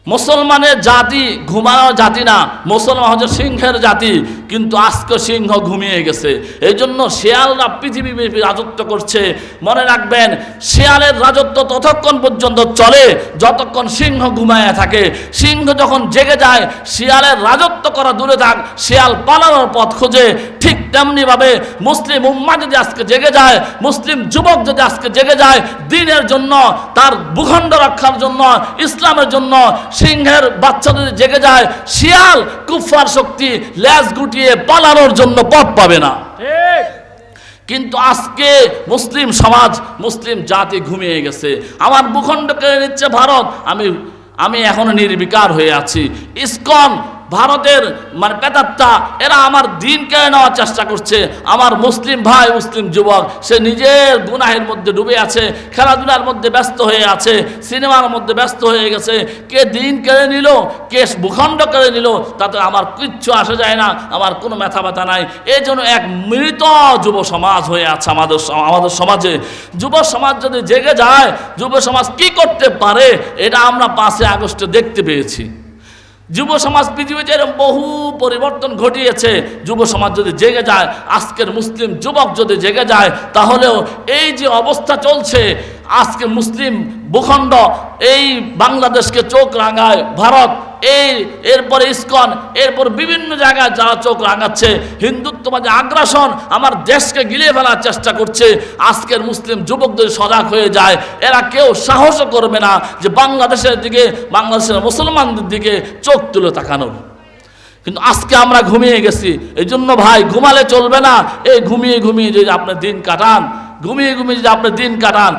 মুসলমানের জাতি ঘুমানোর জাতি না, মুসলমান হচ্ছে সিংহের জাতি, কিন্তু আজকে সিংহ ঘুমিয়ে গেছে। এই জন্য শেয়ালরা পৃথিবী রাজত্ব করছে। মনে রাখবেন, শেয়ালের রাজত্ব ততক্ষণ পর্যন্ত চলে যতক্ষণ সিংহ ঘুমায় থাকে। সিংহ যখন জেগে যায়, শিয়ালের রাজত্ব করা দূরে থাক, শিয়াল পালানোর পথ খোঁজে। ঠিক তেমনিভাবে মুসলিম উম্মাহ যদি আজকে জেগে যায়, মুসলিম যুবক যদি আজকে জেগে যায় দ্বীনের জন্য, তার ভূখণ্ড রক্ষার জন্য, ইসলামের জন্য, সিংহের বাচ্চা যদি জেগে যায়, শিয়াল কুফার শক্তি লেজ গুটিয়ে পালানোর জন্য পথ পাবে না। কিন্তু আজকে মুসলিম সমাজ, মুসলিম জাতি ঘুমিয়ে গেছে। আমার ভূখণ্ড কেড়ে নিচ্ছে ভারত, আমি এখনো নির্বিকার হয়ে আছি। ইসকন ভারতের মানে পেতাত্তা, এরা আমার দিন কেড়ে নেওয়ার চেষ্টা করছে। আমার মুসলিম ভাই, মুসলিম যুবক, সে নিজের গুনাহের মধ্যে ডুবে আছে, খেলাধুলার মধ্যে ব্যস্ত হয়ে আছে, সিনেমার মধ্যে ব্যস্ত হয়ে গেছে। কে দিন কেড়ে নিল, কে ভূখণ্ড কেড়ে নিল, তাতে আমার কিচ্ছু আসে যায় না, আমার কোনো মাথা ব্যথা নাই। এই জন্য এক মৃত যুব সমাজ হয়ে আছে আমাদের সমাজে। যুব সমাজ যদি জেগে যায়, যুব সমাজ কি করতে পারে এটা আমরা 5 আগস্টে দেখতে পেয়েছি। যুব সমাজ পৃথিবীতে এরকম বহু পরিবর্তন ঘটিয়েছে। যুব সমাজ যদি জেগে যায়, আজকের মুসলিম যুবক যদি জেগে যায়, তাহলেও এই যে অবস্থা চলছে, আজকে মুসলিম ভূখণ্ড, এই বাংলাদেশকে চোখ রাঙায় ভারত, এরপরে ইসকন, এরপর বিভিন্ন জায়গায় যারা চোখ রাঙাচ্ছে, হিন্দুত্ববাদী আগ্রাসন আমার দেশকে গিলিয়ে ফেলার চেষ্টা করছে। আজকের মুসলিম যুবকদের সজাগ হয়ে যায়, এরা কেউ সাহসও করবে না যে বাংলাদেশের দিকে, বাংলাদেশের মুসলমানদের দিকে চোখ তুলে তাকানোর। কিন্তু আজকে আমরা ঘুমিয়ে গেছি। এই জন্য ভাই, ঘুমালে চলবে না। এই ঘুমিয়ে ঘুমিয়ে যদি আপনার দিন কাটান, ঘুমিয়ে ঘুমিয়ে যদি আপনি দিন কাটান,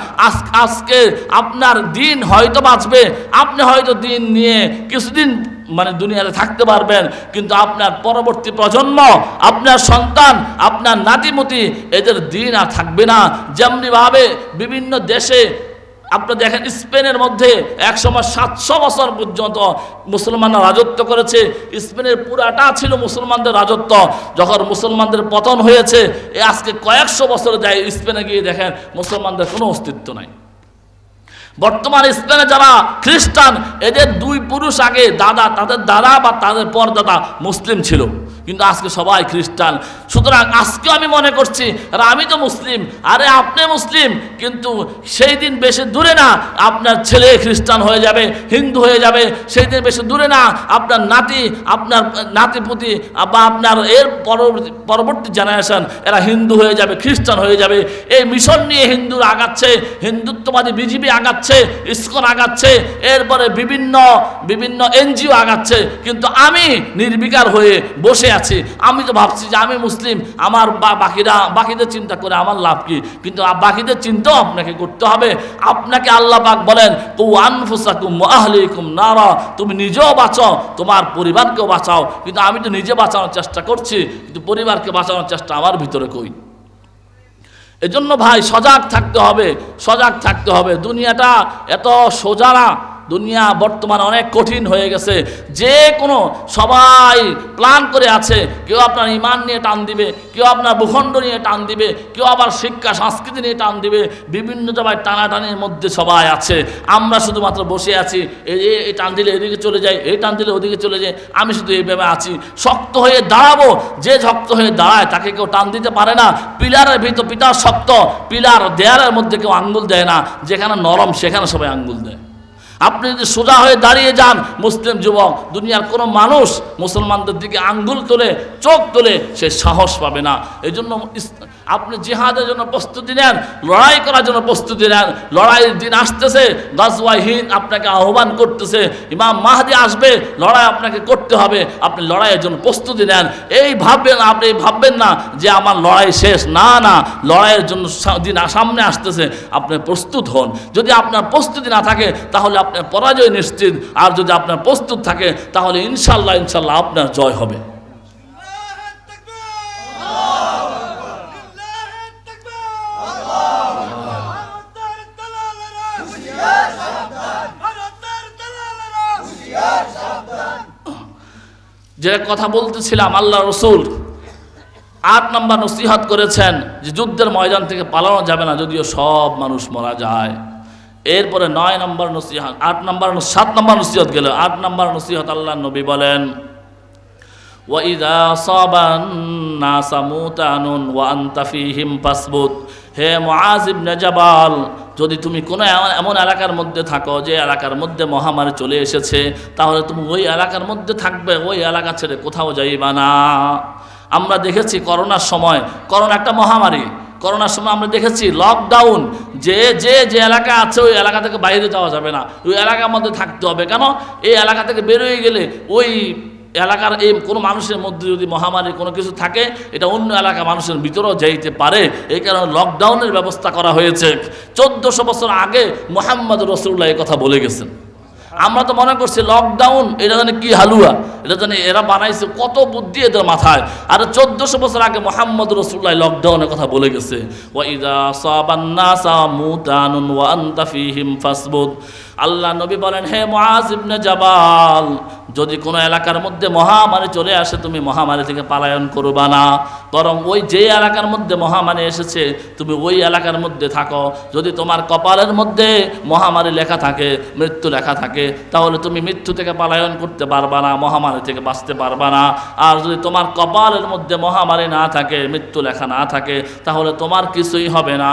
আজকে আপনার দিন হয়তো বাঁচবে, আপনি হয়তো দিন নিয়ে কিছুদিন মানে দুনিয়াতে থাকতে পারবেন, কিন্তু আপনার পরবর্তী প্রজন্ম, আপনার সন্তান, আপনার নাতিমতি, এদের দিন আর থাকবে না। যেমনিভাবে বিভিন্ন দেশে আপনি দেখেন, স্পেনের মধ্যে একসময় 700 বছর পর্যন্ত মুসলমানরা রাজত্ব করেছে। স্পেনের পুরাটা ছিল মুসলমানদের রাজত্ব। যখন মুসলমানদের পতন হয়েছে, আজকে কয়েকশো বছর যায়, স্পেনে গিয়ে দেখেন মুসলমানদের কোনো অস্তিত্ব নাই। বর্তমান স্পেনে যারা খ্রিস্টান, এদের 2 পুরুষ আগে তাদের দাদা বা তাদের পরদাদা মুসলিম ছিল, কিন্তু আজকে সবাই খ্রিস্টান। সুতরাং আজকেও আমি মনে করছি, আর আমি তো মুসলিম, আরে আপনি মুসলিম, কিন্তু সেই দিন বেশি দূরে না আপনার ছেলে খ্রিস্টান হয়ে যাবে, হিন্দু হয়ে যাবে। সেই দিন বেশি দূরে না আপনার নাতিপুতি বা আপনার এর পরবর্তী জেনারেশন, এরা হিন্দু হয়ে যাবে, খ্রিস্টান হয়ে যাবে। এই মিশন নিয়ে হিন্দুরা আগাচ্ছে, হিন্দুত্ববাদী বিজেপি আগাচ্ছে, ইসকন আগাচ্ছে, এরপরে বিভিন্ন এনজিও আগাচ্ছে। কিন্তু আমি নির্বিকার হয়ে বসে আছি। আমি তো ভাবছি যে আমি মুসলিম, আমার বাকিদের চিন্তা করে আমার লাভ কি? কিন্তু বাকিদের চিন্তাও আপনাকে করতে হবে। আপনাকে আল্লাহ পাক বলেন, কু আনফুসাকুম ওয়া আহলিকুম নারা, তুমি নিজেও বাঁচাও, তোমার পরিবারকেও বাঁচাও। কিন্তু আমি তো নিজে বাঁচানোর চেষ্টা করছি, কিন্তু পরিবারকে বাঁচানোর চেষ্টা আমার ভিতরে কই? এজন্য ভাই সজাগ থাকতে হবে, সজাগ থাকতে হবে। দুনিয়াটা এত সোজা না, দুনিয়া বর্তমানে অনেক কঠিন হয়ে গেছে। যে কোনো সবাই প্ল্যান করে আছে, কেউ আপনার ইমান নিয়ে টান দিবে, কেউ আপনার ভূখণ্ড নিয়ে টান দিবে, কেউ আবার শিক্ষা সংস্কৃতি নিয়ে টান দিবে। বিভিন্ন জায়গায় টানাটানির মধ্যে সবাই আছে। আমরা শুধুমাত্র বসে আছি, এই টান দিলে এদিকে চলে যায়, এই টান দিলে ওদিকে চলে যায়। আমি শুধু এইভাবে আছি। শক্ত হয়ে দাঁড়াবো, যে শক্ত হয়ে দাঁড়ায় তাকে কেউ টান দিতে পারে না। পিলারের ভিতর পিতার শক্ত, পিলার দেয়ালের মধ্যে কেউ আঙ্গুল দেয় না। যেখানে নরম সেখানে সবাই আঙ্গুল দেয়। আপনি যদি সোজা হয়ে দাঁড়িয়ে যান, মুসলিম যুবক, দুনিয়ার কোনো মানুষ মুসলমানদের দিকে আঙ্গুল তোলে, চোখ তোলে, সে সাহস পাবে না। এই জন্য আপনি জিহাদের জন্য প্রস্তুতি নেন, লড়াই করার জন্য প্রস্তুতি নেন। লড়াইয়ের দিন আসতেছে, গাজওয়ায়ে হিন্দ আপনাকে আহ্বান করতেছে, ইমাম মাহদি আসবে, লড়াই আপনাকে করতে হবে। আপনি লড়াইয়ের জন্য প্রস্তুতি নেন। আপনি ভাববেন না যে আমার লড়াই শেষ। না না, লড়াইয়ের জন্য দিন সামনে আসতেছে, আপনি প্রস্তুত হন। যদি আপনার প্রস্তুতি না থাকে তাহলে আপনার পরাজয় নিশ্চিত, আর যদি আপনার প্রস্তুত থাকে তাহলে ইনশাল্লাহ আপনার জয় হবে। যে কথা বলতেছিলাম, আল্লাহ রসুল 8 নম্বর নসিহত করেছেন যে যুদ্ধের ময়দান থেকে পালানো যাবে না, যদিও সব মানুষ মারা যায়। এরপরে 9 নম্বর নসিহত, 7 নম্বর নসিহত গেল। 8 নম্বর নসিহত আল্লাহ নবী বলেন, ওয়াইদা সাবান নাসা মুতানুন ওয়া আনতা ফীহিম ফাসবুত। হে মুআজ ইবনে জাবাল, যদি তুমি কোনো এমন এলাকার মধ্যে থাকো যে এলাকার মধ্যে মহামারী চলে এসেছে, তাহলে তুমি ওই এলাকার মধ্যে থাকবে, ওই এলাকা ছেড়ে কোথাও যাইবা না। আমরা দেখেছি করোনার সময়, করোনা একটা মহামারী, করোনার সময় আমরা দেখেছি লকডাউন, যে এলাকা আছে ওই এলাকা থেকে বাইরে যাওয়া যাবে না, ওই এলাকার মধ্যে থাকতে হবে। কেন? এই এলাকা থেকে বেরোয় গেলে ওই এলাকার এই কোনো মানুষের মধ্যে যদি মহামারী কোনো কিছু থাকে, এটা অন্য এলাকা মানুষের ভিতরেও যাইতে পারে। এই কারণে লকডাউনের ব্যবস্থা করা হয়েছে। 1400 বছর আগে মুহাম্মদ রাসূলুল্লাহ এই কথা বলে গেছেন। আমরা তো মনে করছি লকডাউন এটা জানি কি হালুয়া, এটা জানি এরা বানাইছে, কত বুদ্ধি এদের মাথায়। আর 1400 বছর আগে মুহাম্মদ রাসূলুল্লাহ লকডাউনের কথা বলে গেছে। ওয়াইদা সাবান নাসা মুতানুন ওয়া আনতা ফীহিম ফাসবুত। আল্লাহ নবী বলেন, হে মুআজ ইবনে জাবাল, যদি কোনো এলাকার মধ্যে মহামারী চলে আসে, তুমি মহামারী থেকে পলায়ন করবা না, বরং ওই যে এলাকার মধ্যে মহামারী এসেছে তুমি ওই এলাকার মধ্যে থাকো। যদি তোমার কপালের মধ্যে মহামারী লেখা থাকে, মৃত্যু লেখা থাকে, তাহলে তুমি মৃত্যু থেকে পলায়ন করতে পারবা না, মহামারী থেকে বাঁচতে পারবা না। আর যদি তোমার কপালের মধ্যে মহামারী না থাকে, মৃত্যু লেখা না থাকে, তাহলে তোমার কিছুই হবে না।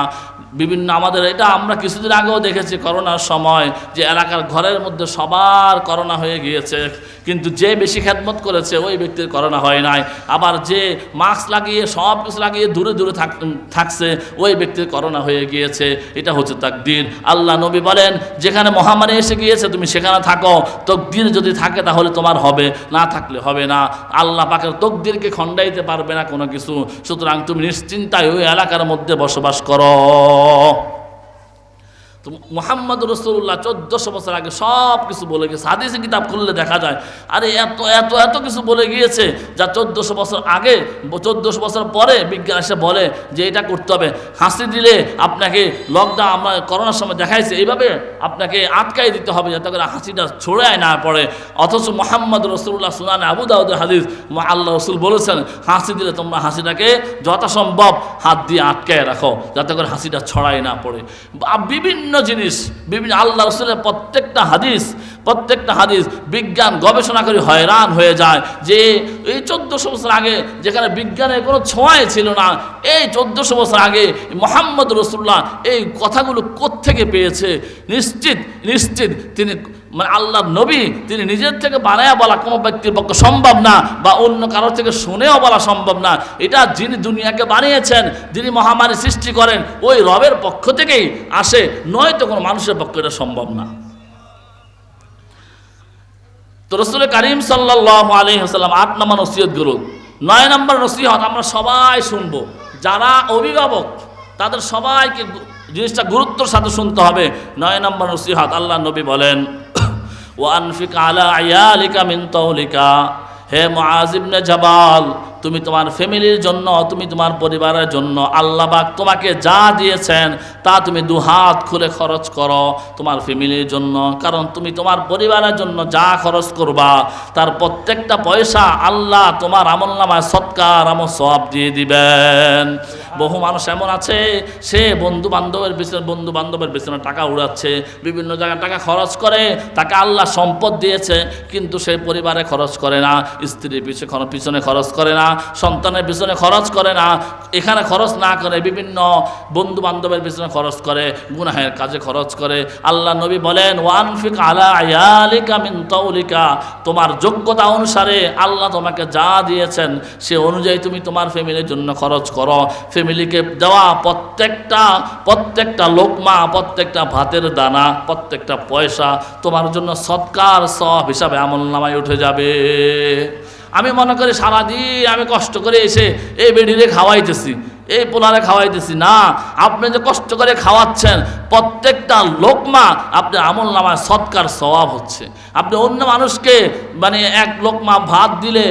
বিভিন্ন আমাদের এটা আমরা কিছুদিন আগেও দেখেছি করোনার সময়, যে এলাকার ঘরের মধ্যে সবার করোনা হয়ে গিয়েছে, কিন্তু যে বেশি খেদমত করেছে ওই ব্যক্তির করোনা হয় নাই। আবার যে মাস্ক লাগিয়ে সব কিছু লাগিয়ে দূরে দূরে থাকছে ওই ব্যক্তির করোনা হয়ে গিয়েছে। এটা হচ্ছে তাকদীর। আল্লাহ নবী বলেন, যেখানে মহামারী এসে গিয়েছে তুমি সেখানে থাকো, তকদীর যদি থাকে তাহলে তোমার হবে, না থাকলে হবে না। আল্লাহ পাকের তকদীরকে খণ্ডাইতে পারবে না কোনো কিছু। সুতরাং তুমি নিশ্চিন্তায় ওই এলাকার মধ্যে বসবাস করো। তো মুহাম্মদ রাসূলুল্লাহ 1400 বছর আগে সব কিছু বলে গেছে। হাদিসে কিতাব খুললে দেখা যায়, আরে এত এত এত কিছু বলে গিয়েছে যা 1400 বছর আগে, 1400 বছর পরে বিজ্ঞান এসে বলে যে এটা করতে হবে। হাসি দিলে আপনাকে লকডাউন, আমরা করোনার সময় দেখাইছে, এইভাবে আপনাকে আটকাই দিতে হবে যাতে করে হাসিটা ছড়ায় না পড়ে। অথচ মুহাম্মদ রাসূলুল্লাহ সুনানে আবু দাউদের হাদিস, আল্লাহ রাসূল বলেছেন, হাসি দিলে তোমরা হাসিটাকে যথাসম্ভব হাত দিয়ে আটকায় রাখো যাতে করে হাসিটা ছড়ায় না পড়ে। বিভিন্ন জিনিস, বিভিন্ন আল্লাহ রাসূলের প্রত্যেকটা হাদিস বিজ্ঞান গবেষণা করে হয়রান হয়ে যায় যে এই 1400 বছর আগে যেখানে বিজ্ঞানের কোনো ছোঁয়াই ছিল না, এই 1400 বছর আগে মুহাম্মদ রাসূলুল্লাহ এই কথাগুলো কোত্থেকে পেয়েছে? নিশ্চিত তিনি মানে আল্লাহ নবী, তিনি নিজের থেকে বানায়া বলা কোনো ব্যক্তির পক্ষে সম্ভব না, বা অন্য কারোর থেকে শুনেও বলা সম্ভব না। এটা যিনি দুনিয়াকে বানিয়েছেন, যিনি মহামারী সৃষ্টি করেন, ওই রবের পক্ষ থেকেই আসে, নয়তো কোনো মানুষের পক্ষে এটা সম্ভব না। তো রাসূল কারীম সাল্লাল্লাহু আলাইহি ওয়াসাল্লাম 8 নম্বর নসিহত গুলো। 9 নম্বর নসিহত আমরা সবাই শুনবো, যারা অভিভাবক তাদের সবাইকে জিনিসটা গুরুত্বের সাথে শুনতে হবে। 9 নম্বর নসিহত আল্লাহ নবী বলেন, ওয়া আনফিক আলা আয়ালিকা মিন তাওলিকা। হে মুআজ ইবনে জাবাল, তুমি তোমার ফ্যামিলির জন্য, তুমি তোমার পরিবারের জন্য আল্লাহ পাক তোমাকে যা দিয়েছেন তা তুমি দুহাত খুলে খরচ করো তোমার ফ্যামিলির জন্য। কারণ তুমি তোমার পরিবারের জন্য যা খরচ করবা তার প্রত্যেকটা পয়সা আল্লাহ তোমার আমলনামায় সৎকার আমল সওয়াব দিয়ে দিবেন। বহু মানুষ এমন আছে, সে বন্ধু বান্ধবের পেছনে টাকা উড়াচ্ছে, বিভিন্ন জায়গায় টাকা খরচ করে, তাকে আল্লাহ সম্পদ দিয়েছে কিন্তু সে পরিবারে খরচ করে না, স্ত্রীর পিছনে খরচ করে না, সন্তানের পিছনে খরচ করে না, এখানে খরচ না করে বিভিন্ন বন্ধু বান্ধবের পিছনে খরচ করে, গুনাহের কাজে খরচ করে। আল্লাহ নবী বলেন, ওয়ানফিক আলা আয়ালিকা মিন তাওলিকা, তোমার যোগ্যতা অনুসারে আল্লাহ তোমাকে যা দিয়েছেন সে অনুযায়ী তুমি তোমার ফ্যামিলির জন্য খরচ করো। ফ্যামিলিকে দেওয়া প্রত্যেকটা লোকমা, প্রত্যেকটা ভাতের দানা, প্রত্যেকটা পয়সা তোমার জন্য সৎকার সওয়াব হিসাবে আমলনামায় উঠে যাবে। আমি মনে করি সারাদিন আমি কষ্ট করে এসে এই বেডিরে খাওয়াইতেছি, এই পোলারে খাওয়াইতেছি, না, আপনি যে কষ্ট করে খাওয়াচ্ছেন প্রত্যেকটা লোকমা আপনার আমলনামায় সৎকার সওয়াব হচ্ছে। আপনি অন্য মানুষকে মানে এক লোকমা ভাত দিলে,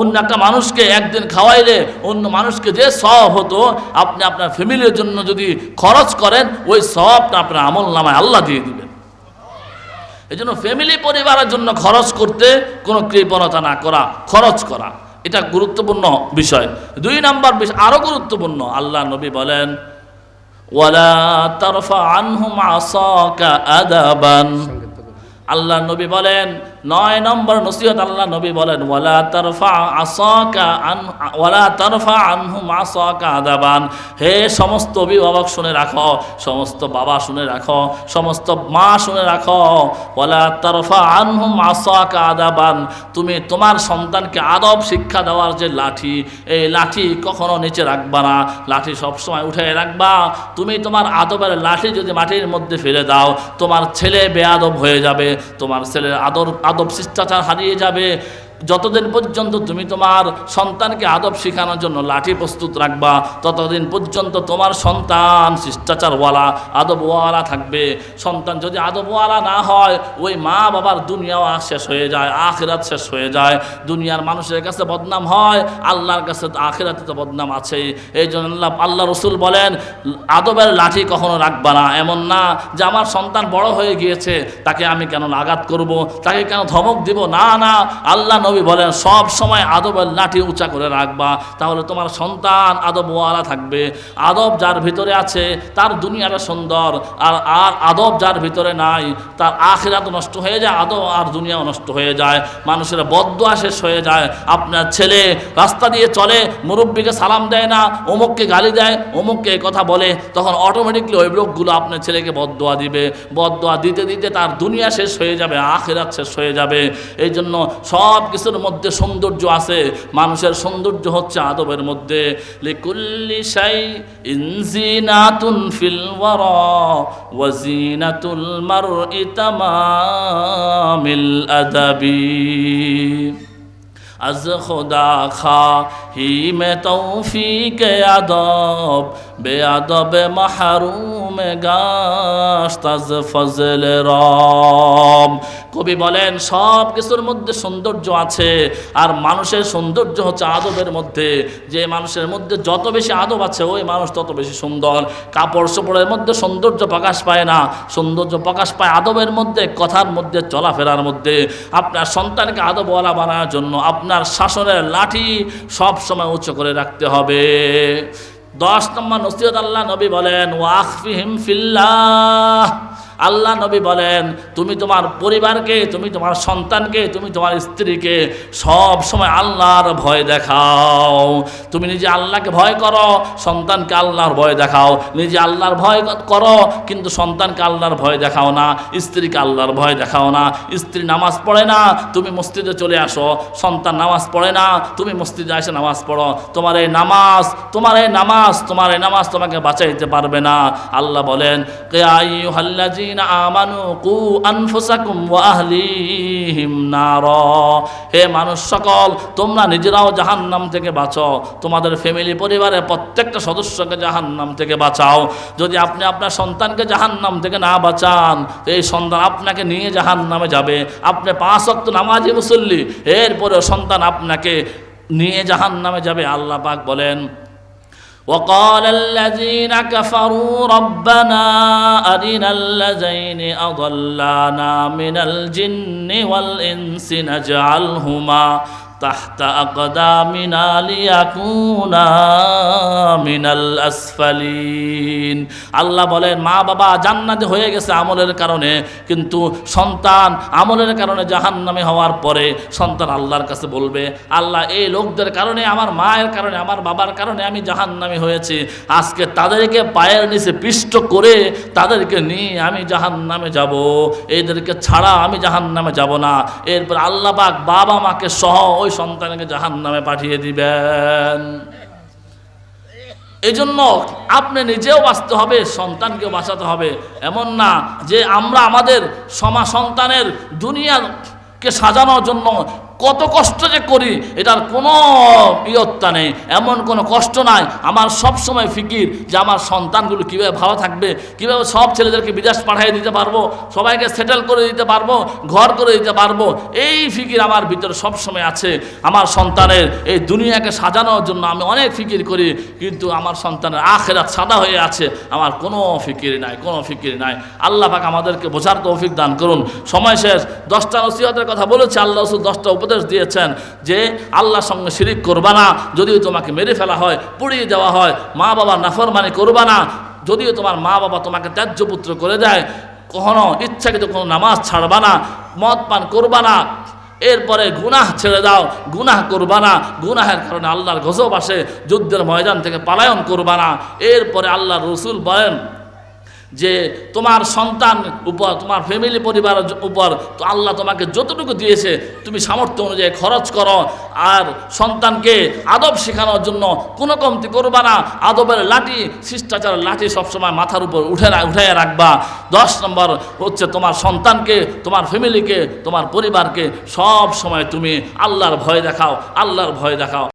অন্য একটা মানুষকে একদিন খাওয়াইলে অন্য মানুষকে যে সওয়াব হতো, আপনি আপনার ফ্যামিলির জন্য যদি খরচ করেন ওই সওয়াবটা আপনার আমলনামায় আল্লাহ দিয়ে দিবেন। এই জন্য ফ্যামিলি পরিবারের জন্য খরচ করতে কোনো কৃপণতা না করা, খরচ করা এটা গুরুত্বপূর্ণ বিষয়। 2 নম্বর বিষয় আরো গুরুত্বপূর্ণ, আল্লাহ নবী বলেন, ওয়ালা তারফা আনহুম আসাকা আদাবান। আল্লাহ নবী বলেন 9 নম্বর নসিহত, আল্লাহ নবী বলেন ওয়ালা তারফা আনহুম আসাকা আদাবান। হে সমস্ত অভিভাবক শুনে রাখো, সমস্ত বাবা শুনে রাখো, সমস্ত মা শুনে রাখো, ওয়ালা তারফা আনহুম আসাকা আদাবান। তুমি তোমার সন্তানকে আদব শিক্ষা দেওয়ার যে লাঠি, এই লাঠি কখনো নিচে রাখবা না, লাঠি সবসময় উঠে রাখবা। তুমি তোমার আদবের লাঠি যদি মাটির মধ্যে ফেলে দাও, তোমার ছেলে বেয়াদব হয়ে যাবে, তোমার ছেলের আদব শিষ্টাচার হারিয়ে যাবে। যতদিন পর্যন্ত তুমি তোমার সন্তানকে আদব শেখানোর জন্য লাঠি প্রস্তুত রাখবা, ততদিন পর্যন্ত তোমার সন্তান শিষ্টাচারওয়ালা আদবওয়ালা থাকবে। সন্তান যদি আদবওয়ালা না হয়, ওই মা বাবার দুনিয়াও শেষ হয়ে যায়, আখিরাত শেষ হয়ে যায়। দুনিয়ার মানুষের কাছে বদনাম হয়, আল্লাহর কাছে আখিরাতে তো বদনাম আছে। এই জন্য আল্লাহ রসুল বলেন আদবের লাঠি কখনো রাখবা না। এমন না যে আমার সন্তান বড় হয়ে গিয়েছে, তাকে আমি কেন আঘাত করব, তাকে কেন ধমক দিব, না না, আল্লাহ নবী বলেন সব সময় আদবের লাঠি উঁচা করে রাখবা, তাহলে তোমার সন্তান আদবওয়ালা থাকবে। আদব যার ভিতরে আছে তার দুনিয়াটা সুন্দর, আর আদব যার ভিতরে নাই তার আখিরাত নষ্ট হয়ে যায়, আদব আর দুনিয়াও নষ্ট হয়ে যায়, মানুষের বদদুয়া শেষ হয়ে যায়। আপনার ছেলে রাস্তা দিয়ে চলে, মুরব্বীকে সালাম দেয় না, অমুককে গালি দেয়, অমুককে এই কথা বলে, তখন অটোমেটিকলি ওই লোকগুলো আপনার ছেলেকে বদদুয়া দিবে। বদদুয়া দিতে দিতে তার দুনিয়া শেষ হয়ে যাবে, আখিরাত শেষ হয়ে যাবে। এই জন্য সব কিছুর মধ্যে সৌন্দর্য আছে, মানুষের সৌন্দর্য হচ্ছে আদবের মধ্যে। লিকুল্লি শাইইন জিনাতুন ফিল ওয়ারা ওয়া জিনাতুল মারই তামামিল আদাবি। از خدا خواهی میں توفیق ادب بے ادب محروم گشت از فضل رب। কবি বলেন সব কিছুর মধ্যে সৌন্দর্য আছে, আর মানুষের সৌন্দর্য হচ্ছে আদবের মধ্যে। যে মানুষের মধ্যে যত বেশি আদব আছে, ওই মানুষ তত বেশি সুন্দর। কাপড় চোপড়ের মধ্যে সৌন্দর্য প্রকাশ পায় না, সৌন্দর্য প্রকাশ পায় আদবের মধ্যে, কথার মধ্যে, চলাফেরার মধ্যে। আপনার সন্তানকে আদবওয়ালা বানানোর জন্য আপনার শাসনের লাঠি সব সময় উঁচু করে রাখতে হবে। 10 নম্বর নসিহত আল্লাহ নবী বলেন ওয়াখফিহিম ফিল্লাহ। আল্লাহ নবী বলেন তুমি তোমার পরিবারকে, তুমি তোমার সন্তানকে, তুমি তোমার স্ত্রীকে সব সময় আল্লাহর ভয় দেখাও। তুমি নিজে আল্লাহকে ভয় করো, সন্তানকে আল্লাহর ভয় দেখাও। নিজে আল্লাহর ভয় করো কিন্তু সন্তানকে আল্লাহর ভয় দেখাও না, স্ত্রীকে আল্লাহর ভয় দেখাও না। স্ত্রী নামাজ পড়ে না, তুমি মসজিদে চলে আসো। সন্তান নামাজ পড়ে না, তুমি মসজিদে এসে নামাজ পড়ো। তোমার এই নামাজ তোমাকে বাঁচাইতে পারবে না। আল্লাহ বলেন ইয়া আইয়ুহাল্লাযী আমানু কু আনফুসাকুম ওয়া আহলিহিম নারা। হে মানুষ সকল, তোমরা নিজেরাও জাহান্নাম থেকে বাঁচো, তোমাদের ফ্যামিলি পরিবারের প্রত্যেকটা সদস্যকে জাহান্নাম থেকে বাঁচাও। যদি আপনি আপনার সন্তানকে জাহান্নাম থেকে না বাঁচান, এই সন্তান আপনাকে নিয়ে জাহান্নামে যাবে। আপনি 5 ওয়াক্ত নামাজি মুসল্লি, এরপরেও সন্তান আপনাকে নিয়ে জাহান্নামে যাবে। আল্লাহ পাক বলেন وقال الذين كفروا ربنا أرنا الذين أضلانا من الجن والإنس نجعلهما تحت أقدامنا ليكونا من الأسفلين। আল্লাহ বলেন মা বাবা জান্নাতে হয়ে গেছে আমলের কারণে, কিন্তু সন্তান আমলের কারণে জাহান্নামে হওয়ার পরে সন্তান আল্লাহর কাছে বলবে আল্লাহ এই লোকদের কারণে, আমার মায়ের কারণে, আমার বাবার কারণে আমি জাহান্নামে হয়েছি, আজকে তাদেরকে পায়ের নিচে পিষ্ট করে তাদেরকে নিয়ে আমি জাহান্নামে যাব, এদেরকে ছাড়া আমি জাহান্নামে যাব না। এরপর আল্লাহ পাক বাবা মাকে সহ ওই সন্তানকে জাহান্নামে পাঠিয়ে দিবেন। এই জন্য আপনি নিজেও বাঁচতে হবে, সন্তানকেও বাঁচাতে হবে। এমন না যে আমরা আমাদের সন্তানের দুনিয়াকে সাজানোর জন্য কত কষ্ট যে করি, এটার কোনো ইয়ত্তা নেই, এমন কোনো কষ্ট নাই। আমার সব সময় ফিকির যে আমার সন্তানগুলো কীভাবে ভালো থাকবে, কীভাবে সব ছেলেদেরকে বিদেশ পাঠিয়ে দিতে পারবো, সবাইকে সেটেল করে দিতে পারবো, ঘর করে দিতে পারবো, এই ফিকির আমার ভিতরে সব সময় আছে। আমার সন্তানের এই দুনিয়াকে সাজানোর জন্য আমি অনেক ফিকির করি, কিন্তু আমার সন্তানের আখিরাত সাদা হয়ে আছে, আমার কোনো ফিকির নাই, কোনো ফিকির নাই। আল্লাহ পাক আমাদেরকে বোঝার তৌফিক দান করুন। সময় শেষ। 10টা নসিহতের কথা বলেছে আল্লাহ রাসূল, 10টা উপদেশ দিয়েছেন যে আল্লাহর সঙ্গে শিরিক করবা না, যদিও তোমাকে মেরে ফেলা হয়, পুড়িয়ে দেওয়া হয়। মা বাবার নাফরমানি করবা না, যদিও তোমার মা বাবা তোমাকে ত্যায্য পুত্র করে দেয়, কখনো ইচ্ছাকৃত কোনো নামাজ ছাড়বা না, মদ পান করবা না, এরপরে গুনাহ ছেড়ে দাও, গুনাহ করবা না, গুনাহের কারণে আল্লাহর গজব আসে, যুদ্ধের ময়দান থেকে পলায়ন করবা না। এরপরে আল্লাহর রাসূল বলেন যে তোমার সন্তান উপর, তোমার ফ্যামিলি পরিবারের উপর তো আল্লাহ তোমাকে যতটুকু দিয়েছে তুমি সামর্থ্য অনুযায়ী খরচ করো। আর সন্তানকে আদব শেখানোর জন্য কোনো কমতি করবা না। আদবের লাঠি, শিষ্টাচারের লাঠি সবসময় মাথার উপর উঠাইয়া রাখবা। 10 নম্বর হচ্ছে তোমার সন্তানকে, তোমার ফ্যামিলিকে, তোমার পরিবারকে সব সময় তুমি আল্লাহর ভয় দেখাও, আল্লাহর ভয় দেখাও।